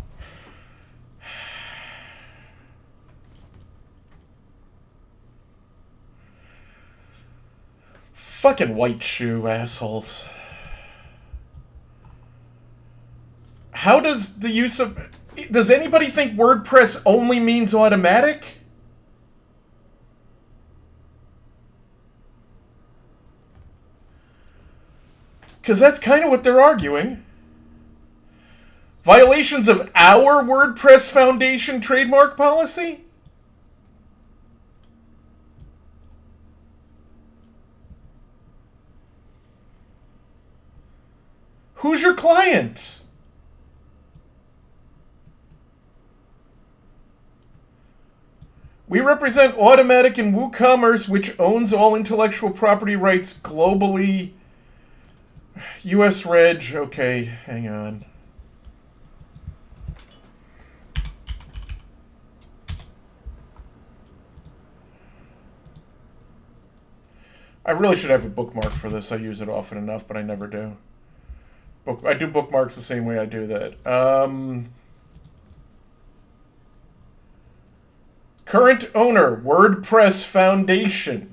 Fucking white shoe assholes. How does the use of... Does anybody think WordPress only means automatic? Because that's kind of what they're arguing. Violations of our WordPress Foundation trademark policy? Who's your client? We represent Automatic and WooCommerce, which owns all intellectual property rights globally. US Reg, okay, hang on. I really should have a bookmark for this. I use it often enough, but I never do. I do bookmarks the same way I do that. Current owner, WordPress Foundation.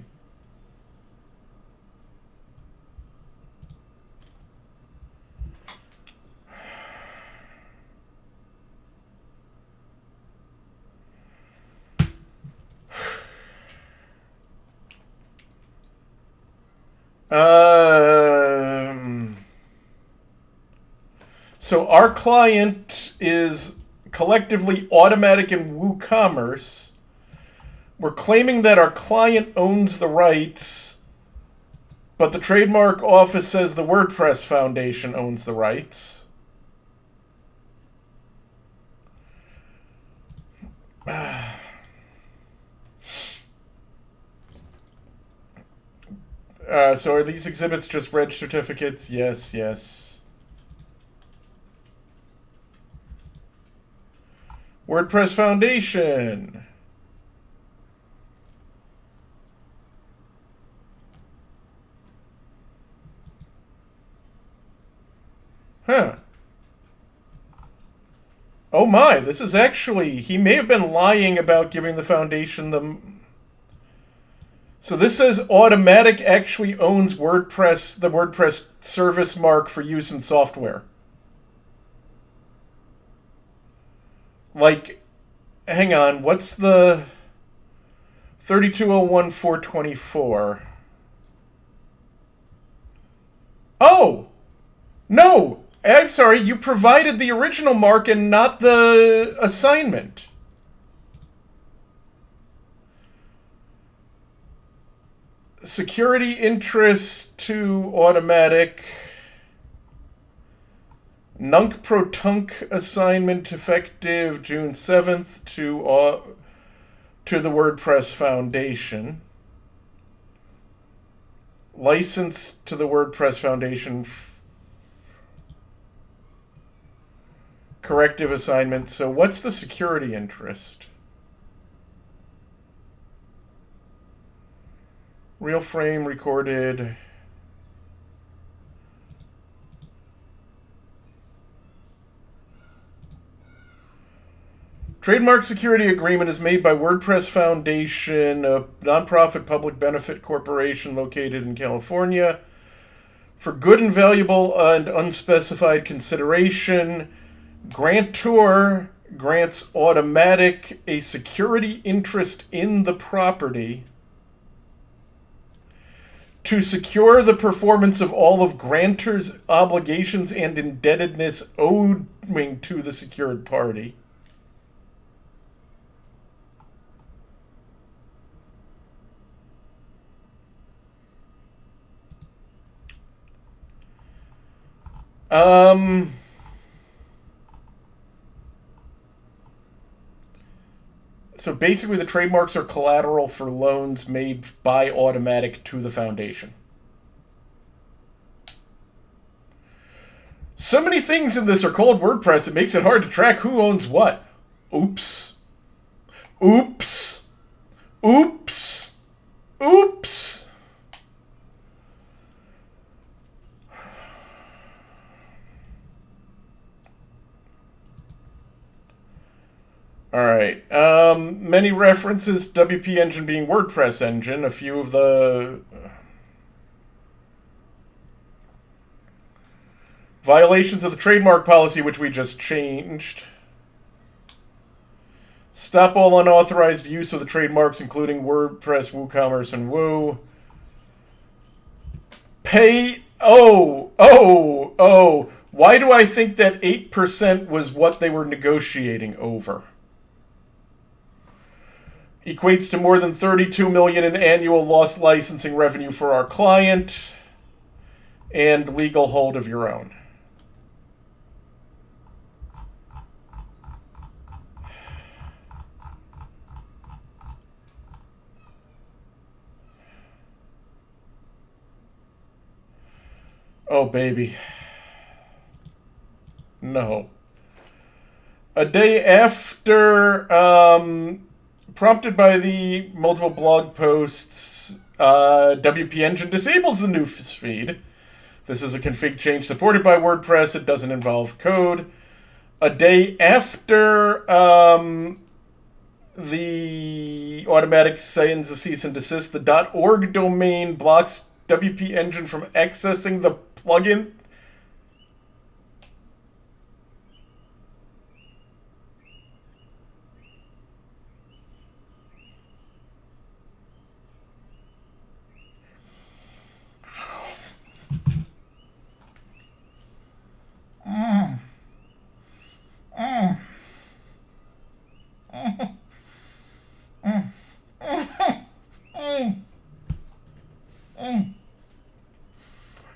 So our client is collectively Automatic and WooCommerce. We're claiming that our client owns the rights, but the trademark office says the WordPress Foundation owns the rights. So are these exhibits just reg certificates? Yes. WordPress Foundation. Huh. Oh my, this is actually... He may have been lying about giving the foundation the... So this says Automatic actually owns WordPress, the WordPress service mark for use in software. Like, hang on, what's the 3201.424? Oh! No! I'm sorry, you provided the original mark and not the assignment. Security interest to Automatic. Nunc pro tunc assignment effective June 7th to the WordPress Foundation. License to the WordPress Foundation. corrective assignment. So what's the security interest? Real frame recorded. Trademark security agreement is made by WordPress Foundation, a nonprofit public benefit corporation located in California, for good and valuable and unspecified consideration. Grantor grants Automatic a security interest in the property to secure the performance of all of grantor's obligations and indebtedness owing to the secured party. So basically, the trademarks are collateral for loans made by Automatic to the foundation. So many things in this are called WordPress, it makes it hard to track who owns what. Oops. Oops. Oops. Oops. All right. Many references WP Engine being WordPress engine. A few of the violations of the trademark policy, which we just changed. Stop all unauthorized use of the trademarks, including WordPress, WooCommerce, and Woo. Pay. Oh. Why do I think that 8% was what they were negotiating over? Equates to more than $32 million in annual lost licensing revenue for our client, and legal hold of your own. Oh, baby. No. A day after, prompted by the multiple blog posts, WP Engine disables the news feed. This is a config change supported by WordPress. It doesn't involve code. A day after the Automatic sends a cease and desist, the .org domain blocks WP Engine from accessing the plugin.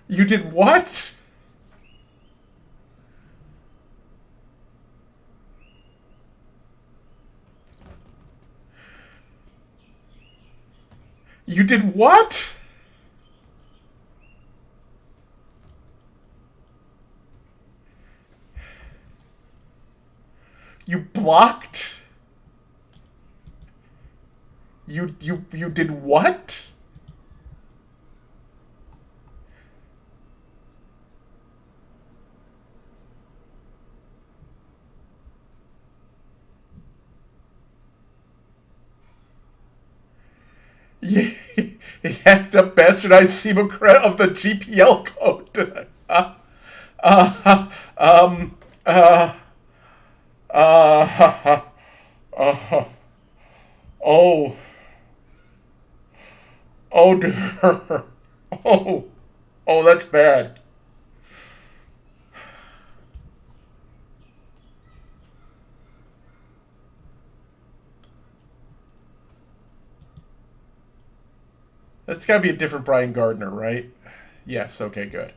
You did what? You did what? You blocked? You did what? You hacked up bastardized secret of the GPL code. Uh, uh, um, uh, uh, oh. Oh, dear. Oh. Oh, that's bad. That's got to be a different Brian Gardner, right? Yes, okay, good.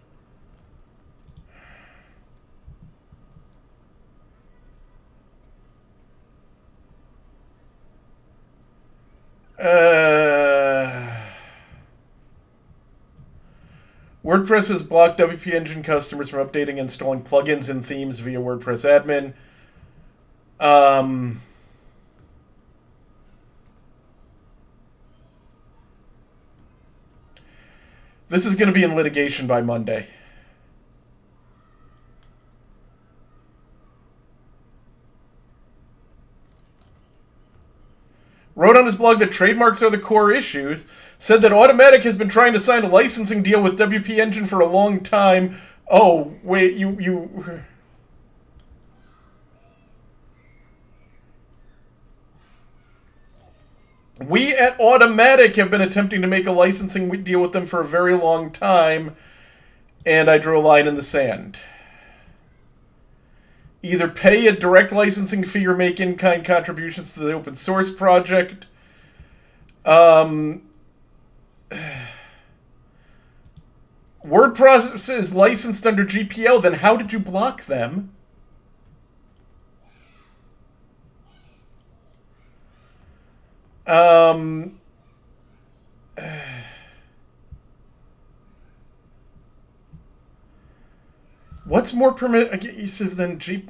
WordPress has blocked WP Engine customers from updating and installing plugins and themes via WordPress admin. This is going to be in litigation by Monday. Wrote on his blog that trademarks are the core issues. Said that Automatic has been trying to sign a licensing deal with WP Engine for a long time. Oh, wait, you... We at Automatic have been attempting to make a licensing deal with them for a very long time, and I drew a line in the sand. Either pay a direct licensing fee or make in-kind contributions to the open source project. WordPress is licensed under GPL, then how did you block them? What's more permissive than G?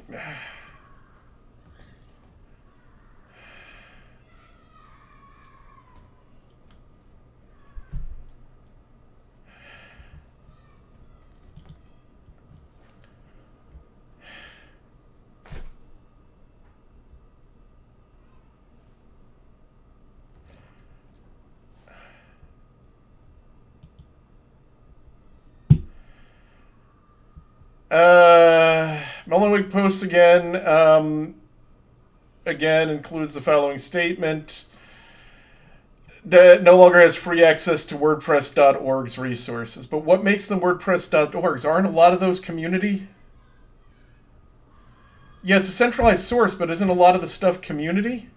Mullenweg posts again. Again, includes the following statement. That no longer has free access to WordPress.org's resources. But what makes them WordPress.org's? Aren't a lot of those community? Yeah, it's a centralized source, but isn't a lot of the stuff community?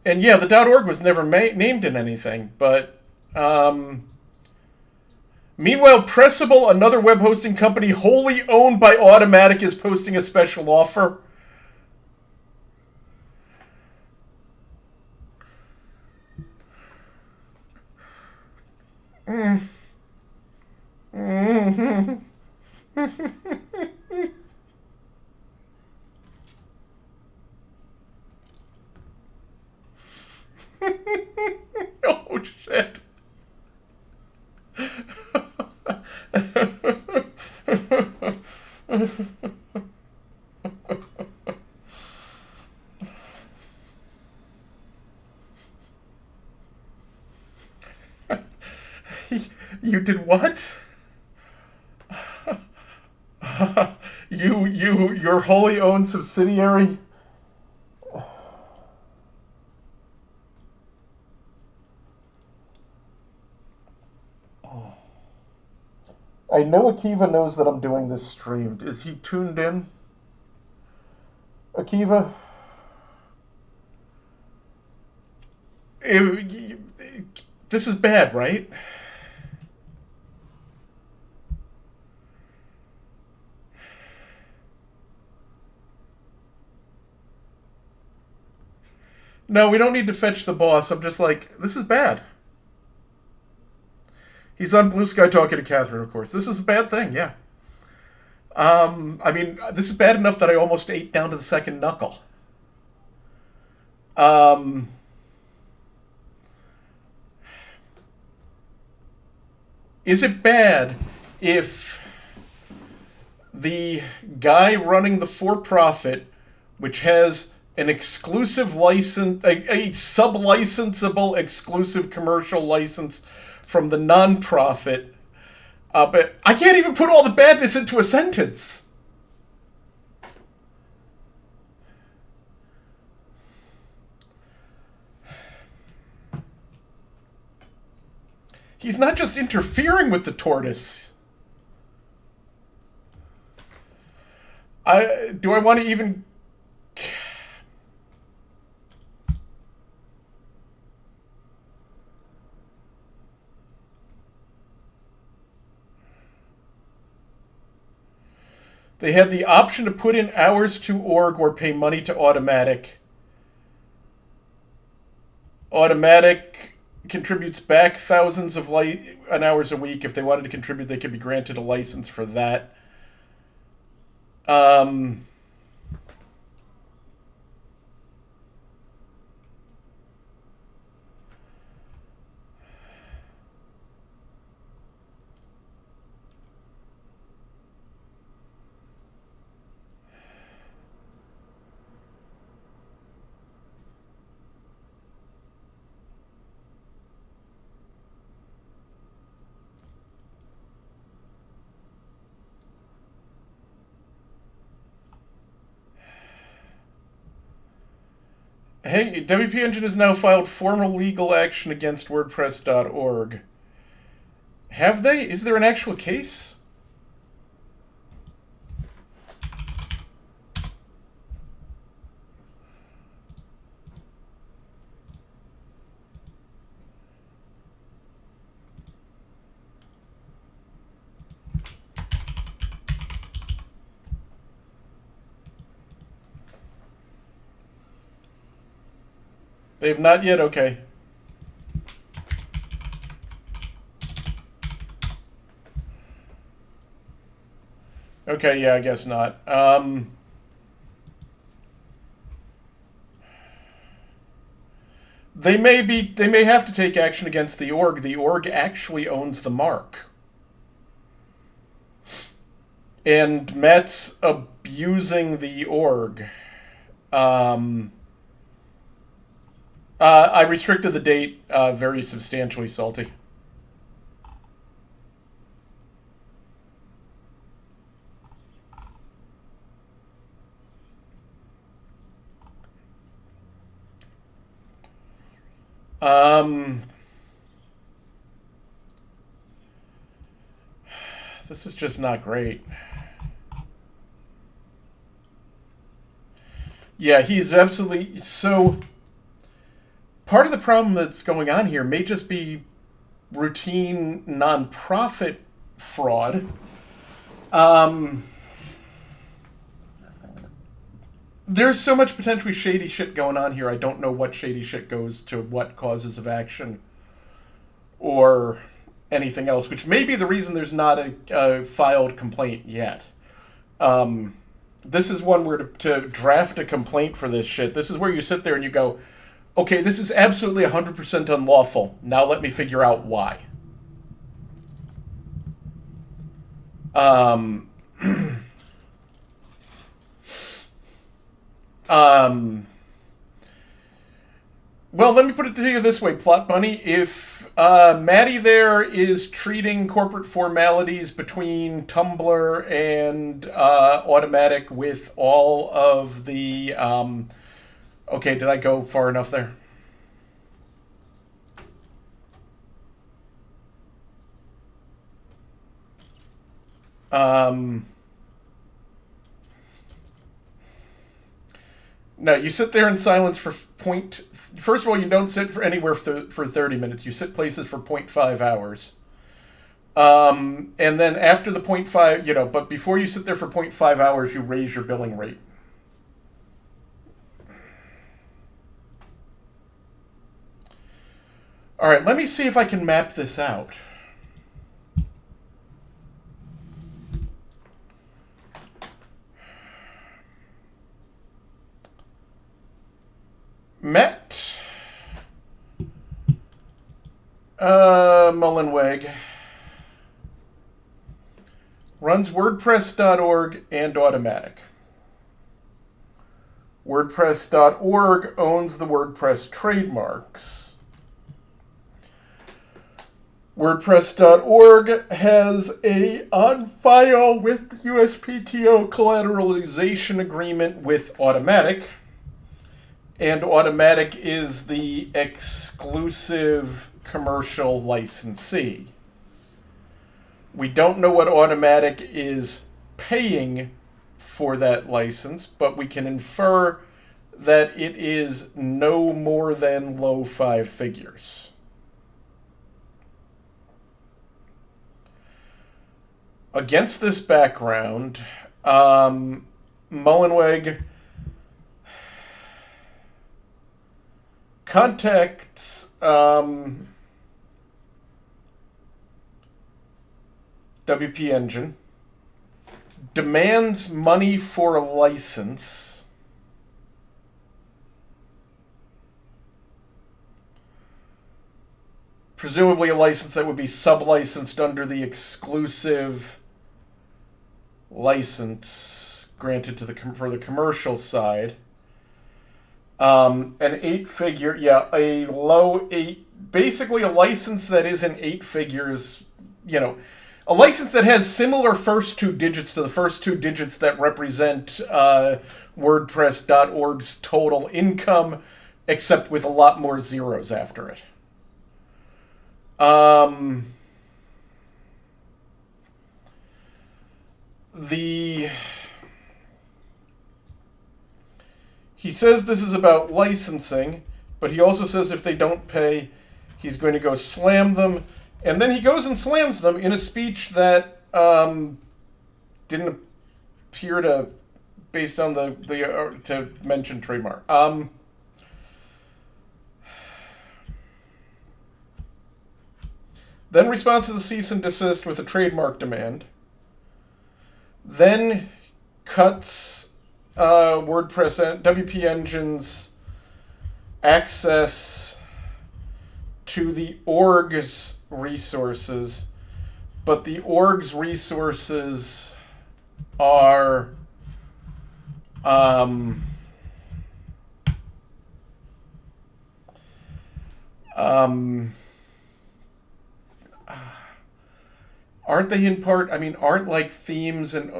And yeah, the .org was never named in anything, but... Meanwhile, Pressable, another web hosting company wholly owned by Automatic, is posting a special offer. Oh, shit. You did what? Your wholly owned subsidiary? I know Akiva knows that I'm doing this stream. Is he tuned in? Akiva? This is bad, right? No, we don't need to fetch the boss. I'm just like, this is bad. He's on Blue Sky talking to Catherine, of course. This is a bad thing, yeah. I mean, this is bad enough that I almost ate down to the second knuckle. Is it bad if the guy running the for-profit, which has an exclusive license, a sub-licensable exclusive commercial license from the non-profit, but I can't even put all the badness into a sentence. He's not just interfering with the tortoise. Do I want to even... They had the option to put in hours to org or pay money to Automatic. Automatic contributes back thousands of an hours a week. If they wanted to contribute, they could be granted a license for that. Um, Hey, WP Engine has now filed formal legal action against WordPress.org. Have they? Is there an actual case? They've not yet? Okay. Okay, yeah, I guess not. They may have to take action against the org. The org actually owns the mark. And Matt's abusing the org. I restricted the date very substantially, Salty. This is just not great. Yeah, he's absolutely... So, part of the problem that's going on here may just be routine nonprofit fraud. There's so much potentially shady shit going on here. I don't know what shady shit goes to what causes of action or anything else, which may be the reason there's not a filed complaint yet. This is one where to draft a complaint for this shit. This is where you sit there and you go, okay, this is absolutely 100% unlawful. Now let me figure out why. Well, let me put it to you this way, Plot Bunny. If Maddie there is treating corporate formalities between Tumblr and Automatic with all of the... okay, did I go far enough there? No, you sit there in silence for point... First of all, you don't sit for anywhere for 30 minutes. You sit places for 0.5 hours. And then after the 0.5, but before you sit there for 0.5 hours, you raise your billing rate. All right, let me see if I can map this out. Matt Mullenweg runs WordPress.org and Automatic. WordPress.org owns the WordPress trademarks. WordPress.org has a on file with the USPTO collateralization agreement with Automatic. And Automatic is the exclusive commercial licensee. We don't know what Automatic is paying for that license, but we can infer that it is no more than low 5 figures. Against this background, Mullenweg contacts WP Engine, demands money for a license, presumably a license that would be sub-licensed under the exclusive license granted to for the commercial side. An 8-figure, a low 8, basically a license that is in 8 figures, a license that has similar first 2 digits to the first 2 digits that represent WordPress.org's total income, except with a lot more zeros after it. He says this is about licensing, but he also says if they don't pay, he's going to go slam them. And then he goes and slams them in a speech that didn't appear to, based on to mention trademark. Then responds to the cease and desist with a trademark demand. Then cuts WordPress WP Engine's access to the org's resources, but the org's resources are aren't they in part, aren't like themes and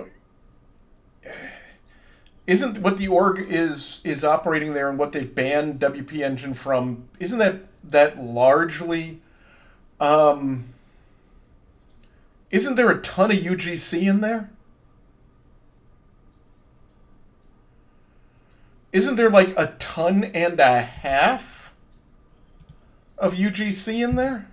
isn't what the org is operating there and what they've banned WP Engine from, isn't that largely isn't there a ton of UGC in there? Isn't there like a ton and a half of UGC in there?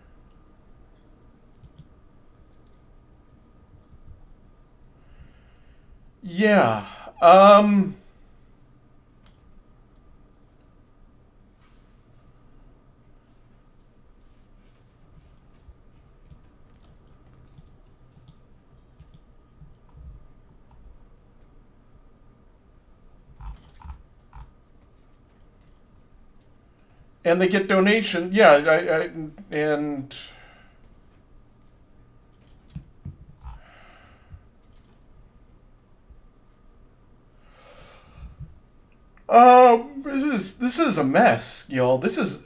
Yeah. And they get donation. Yeah, and this is a mess, y'all. This is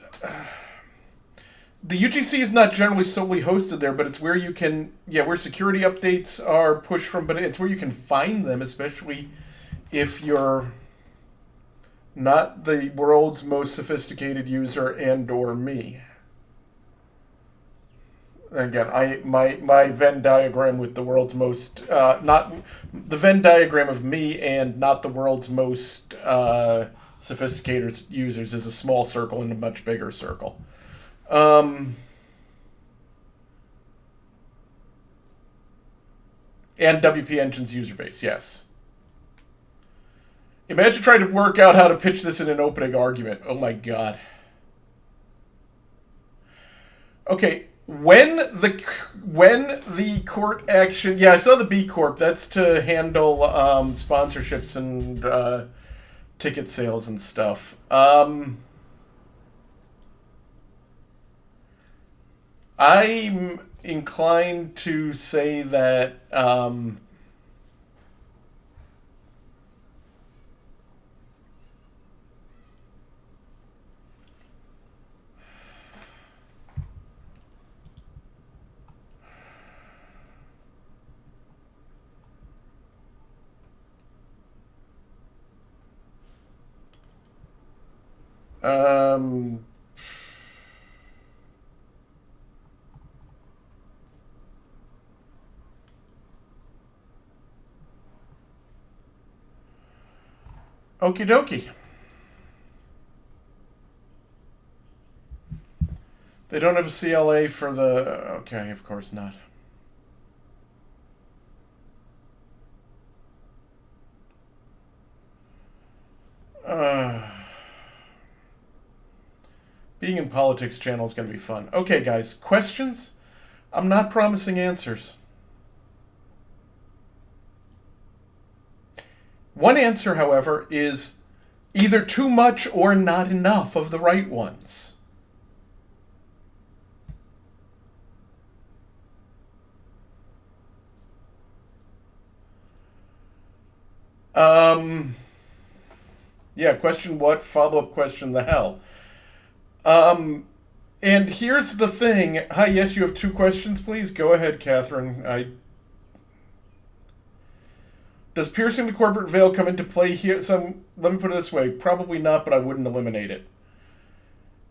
the UGC is not generally solely hosted there, but it's where you can, where security updates are pushed from, but it's where you can find them, especially if you're not the world's most sophisticated user and or me. Again, my Venn diagram with the world's most not the Venn diagram of me and not the world's most sophisticated users is a small circle and a much bigger circle. And WP Engine's user base, yes. Imagine trying to work out how to pitch this in an opening argument. Oh my god. Okay, when the court action, I saw the B Corp. That's to handle sponsorships and ticket sales and stuff. I'm inclined to say that okie dokie. They don't have a CLA for the... Okay, of course not. Being in politics channel is going to be fun. Okay, guys, questions? I'm not promising answers. One answer, however, is either too much or not enough of the right ones. Yeah, question what? Follow-up question the hell. And here's the thing. Hi, yes, you have two questions, please. Go ahead, Catherine. Does piercing the corporate veil come into play here? Let me put it this way. Probably not, but I wouldn't eliminate it.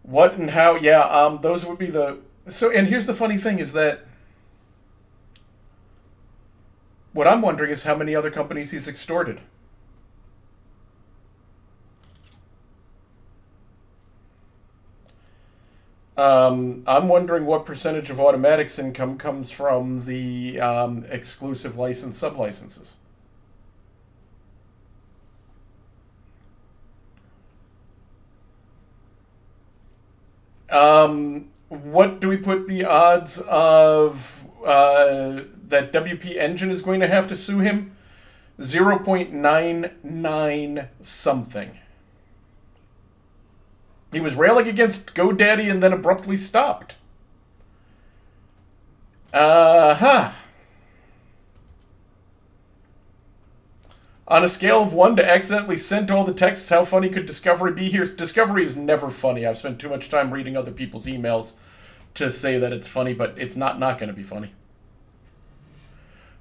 What and how? Yeah, those would be the... So, and here's the funny thing is that what I'm wondering is how many other companies he's extorted. I'm wondering what percentage of Automatic's income comes from the exclusive license sublicenses. What do we put the odds of that WP Engine is going to have to sue him? 0.99 something. He was railing against GoDaddy and then abruptly stopped. On a scale of 1 to accidentally sent all the texts, how funny could Discovery be here? Discovery is never funny. I've spent too much time reading other people's emails to say that it's funny, but it's not going to be funny.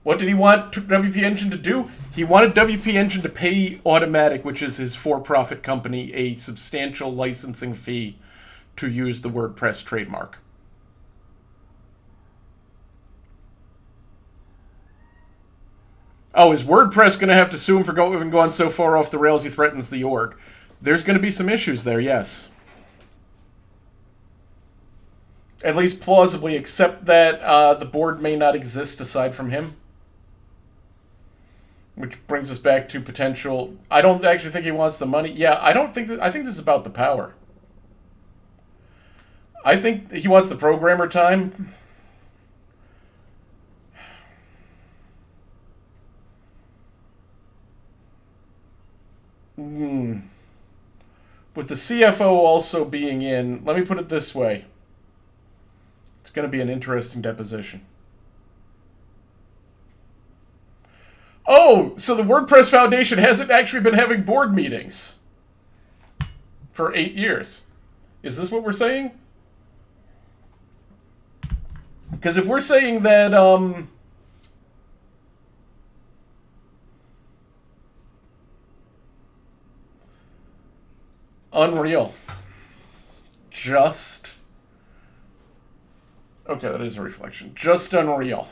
What did he want WP Engine to do? He wanted WP Engine to pay Automatic, which is his for-profit company, a substantial licensing fee to use the WordPress trademark. Oh, is WordPress going to have to sue him for having gone so far off the rails he threatens the org? There's going to be some issues there, yes. At least plausibly, except that the board may not exist aside from him. Which brings us back to potential... I don't actually think he wants the money. Yeah, I think this is about the power. I think he wants the programmer time. With the CFO also being in, let me put it this way. It's going to be an interesting deposition. Oh, so the WordPress Foundation hasn't actually been having board meetings for 8 years. Is this what we're saying? Because if we're saying that, unreal. Okay, that is a reflection. Just unreal.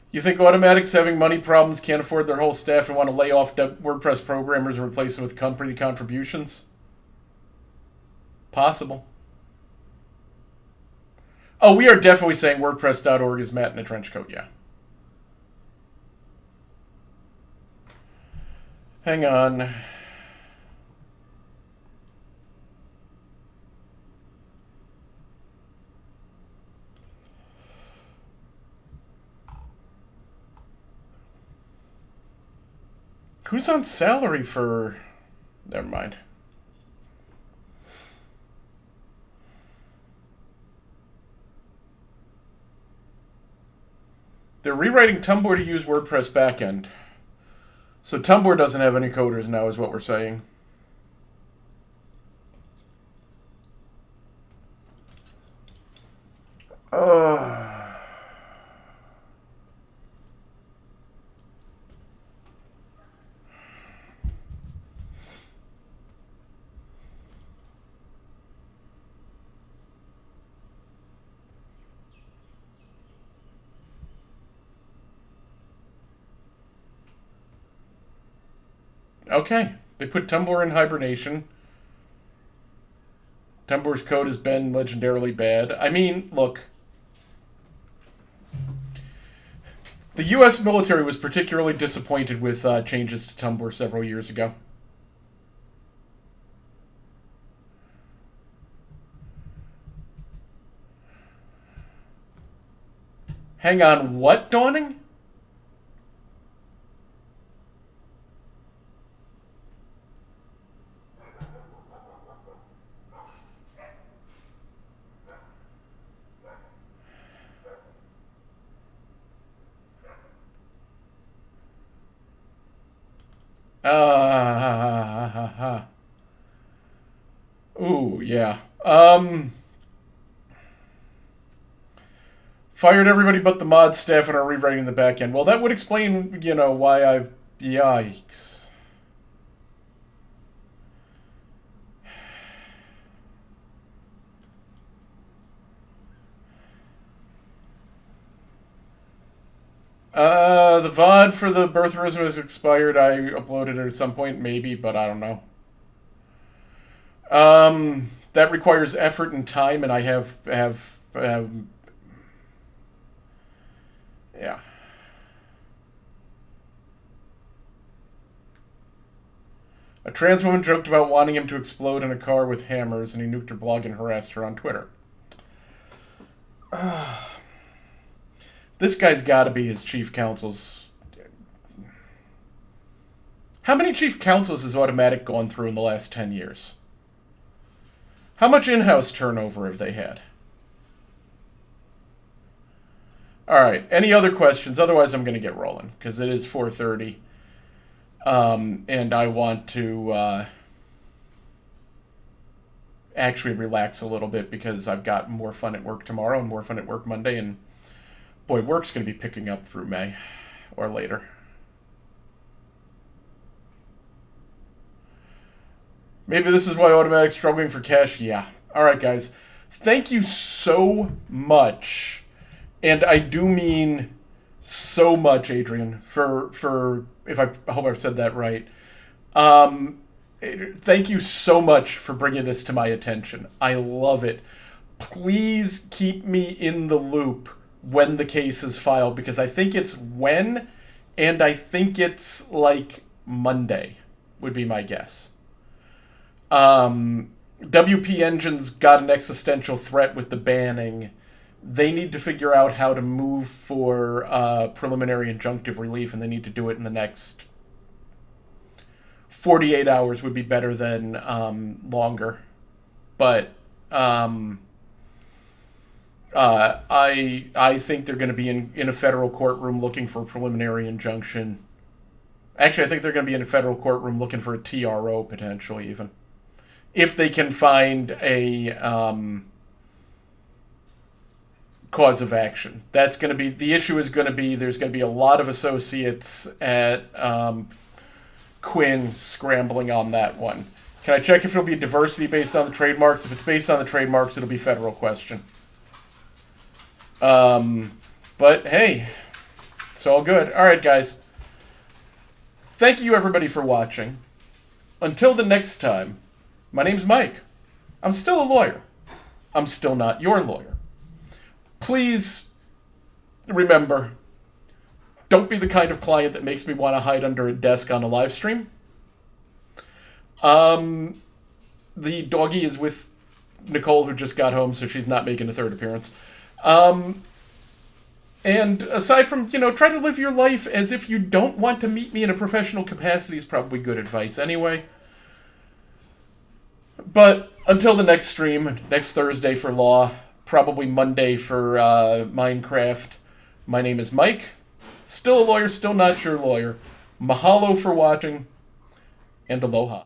You think Automatic's having money problems, can't afford their whole staff, and want to lay off WordPress programmers and replace them with company contributions? Possible. Oh, we are definitely saying WordPress.org is Matt in a trench coat, yeah. Hang on. Who's on salary for... Never mind. They're rewriting Tumblr to use WordPress backend. So Tumblr doesn't have any coders now, is what we're saying. Okay. They put Tumblr in hibernation. Tumblr's code has been legendarily bad. I mean, look. The U.S. military was particularly disappointed with changes to Tumblr several years ago. Hang on, what, Dawning? Ooh, yeah. Fired everybody but the mod staff and are rewriting the back end. Well, that would explain, why I've... Yikes. The VOD for the birtherism has expired. I uploaded it at some point, maybe, but I don't know. That requires effort and time, and I have yeah. A trans woman joked about wanting him to explode in a car with hammers, and he nuked her blog and harassed her on Twitter. This guy's got to be his chief counsel's. How many chief counsels has Automatic gone through in the last 10 years? How much in-house turnover have they had? All right. Any other questions? Otherwise, I'm going to get rolling because it is 4:30, and I want to actually relax a little bit because I've got more fun at work tomorrow and more fun at work Monday, and boy, work's going to be picking up through May or later. Maybe this is why Automatic's struggling for cash. Yeah. All right, guys. Thank you so much. And I do mean so much, Adrian, for if I hope I've said that right. Thank you so much for bringing this to my attention. I love it. Please keep me in the loop when the case is filed, because I think it's when, and I think it's like Monday would be my guess. WP Engine's got an existential threat with the banning. They need to figure out how to move for preliminary injunctive relief, and they need to do it in the next 48 hours would be better than longer. But I think they're going to be in a federal courtroom looking for a preliminary injunction. Actually, I think they're going to be in a federal courtroom looking for a TRO, potentially, even. If they can find a cause of action. That's going to be... The issue is going to be there's going to be a lot of associates at Quinn scrambling on that one. Can I check if it'll be diversity based on the trademarks? If it's based on the trademarks, it'll be federal question. But, hey, it's all good. All right, guys. Thank you, everybody, for watching. Until the next time, my name's Mike. I'm still a lawyer. I'm still not your lawyer. Please remember, don't be the kind of client that makes me want to hide under a desk on a live stream. The doggy is with Nicole, who just got home, so she's not making a third appearance. And aside from, try to live your life as if you don't want to meet me in a professional capacity is probably good advice anyway. But until the next stream, next Thursday for law, probably Monday for Minecraft, my name is Mike. Still a lawyer, still not your lawyer. Mahalo for watching, and aloha.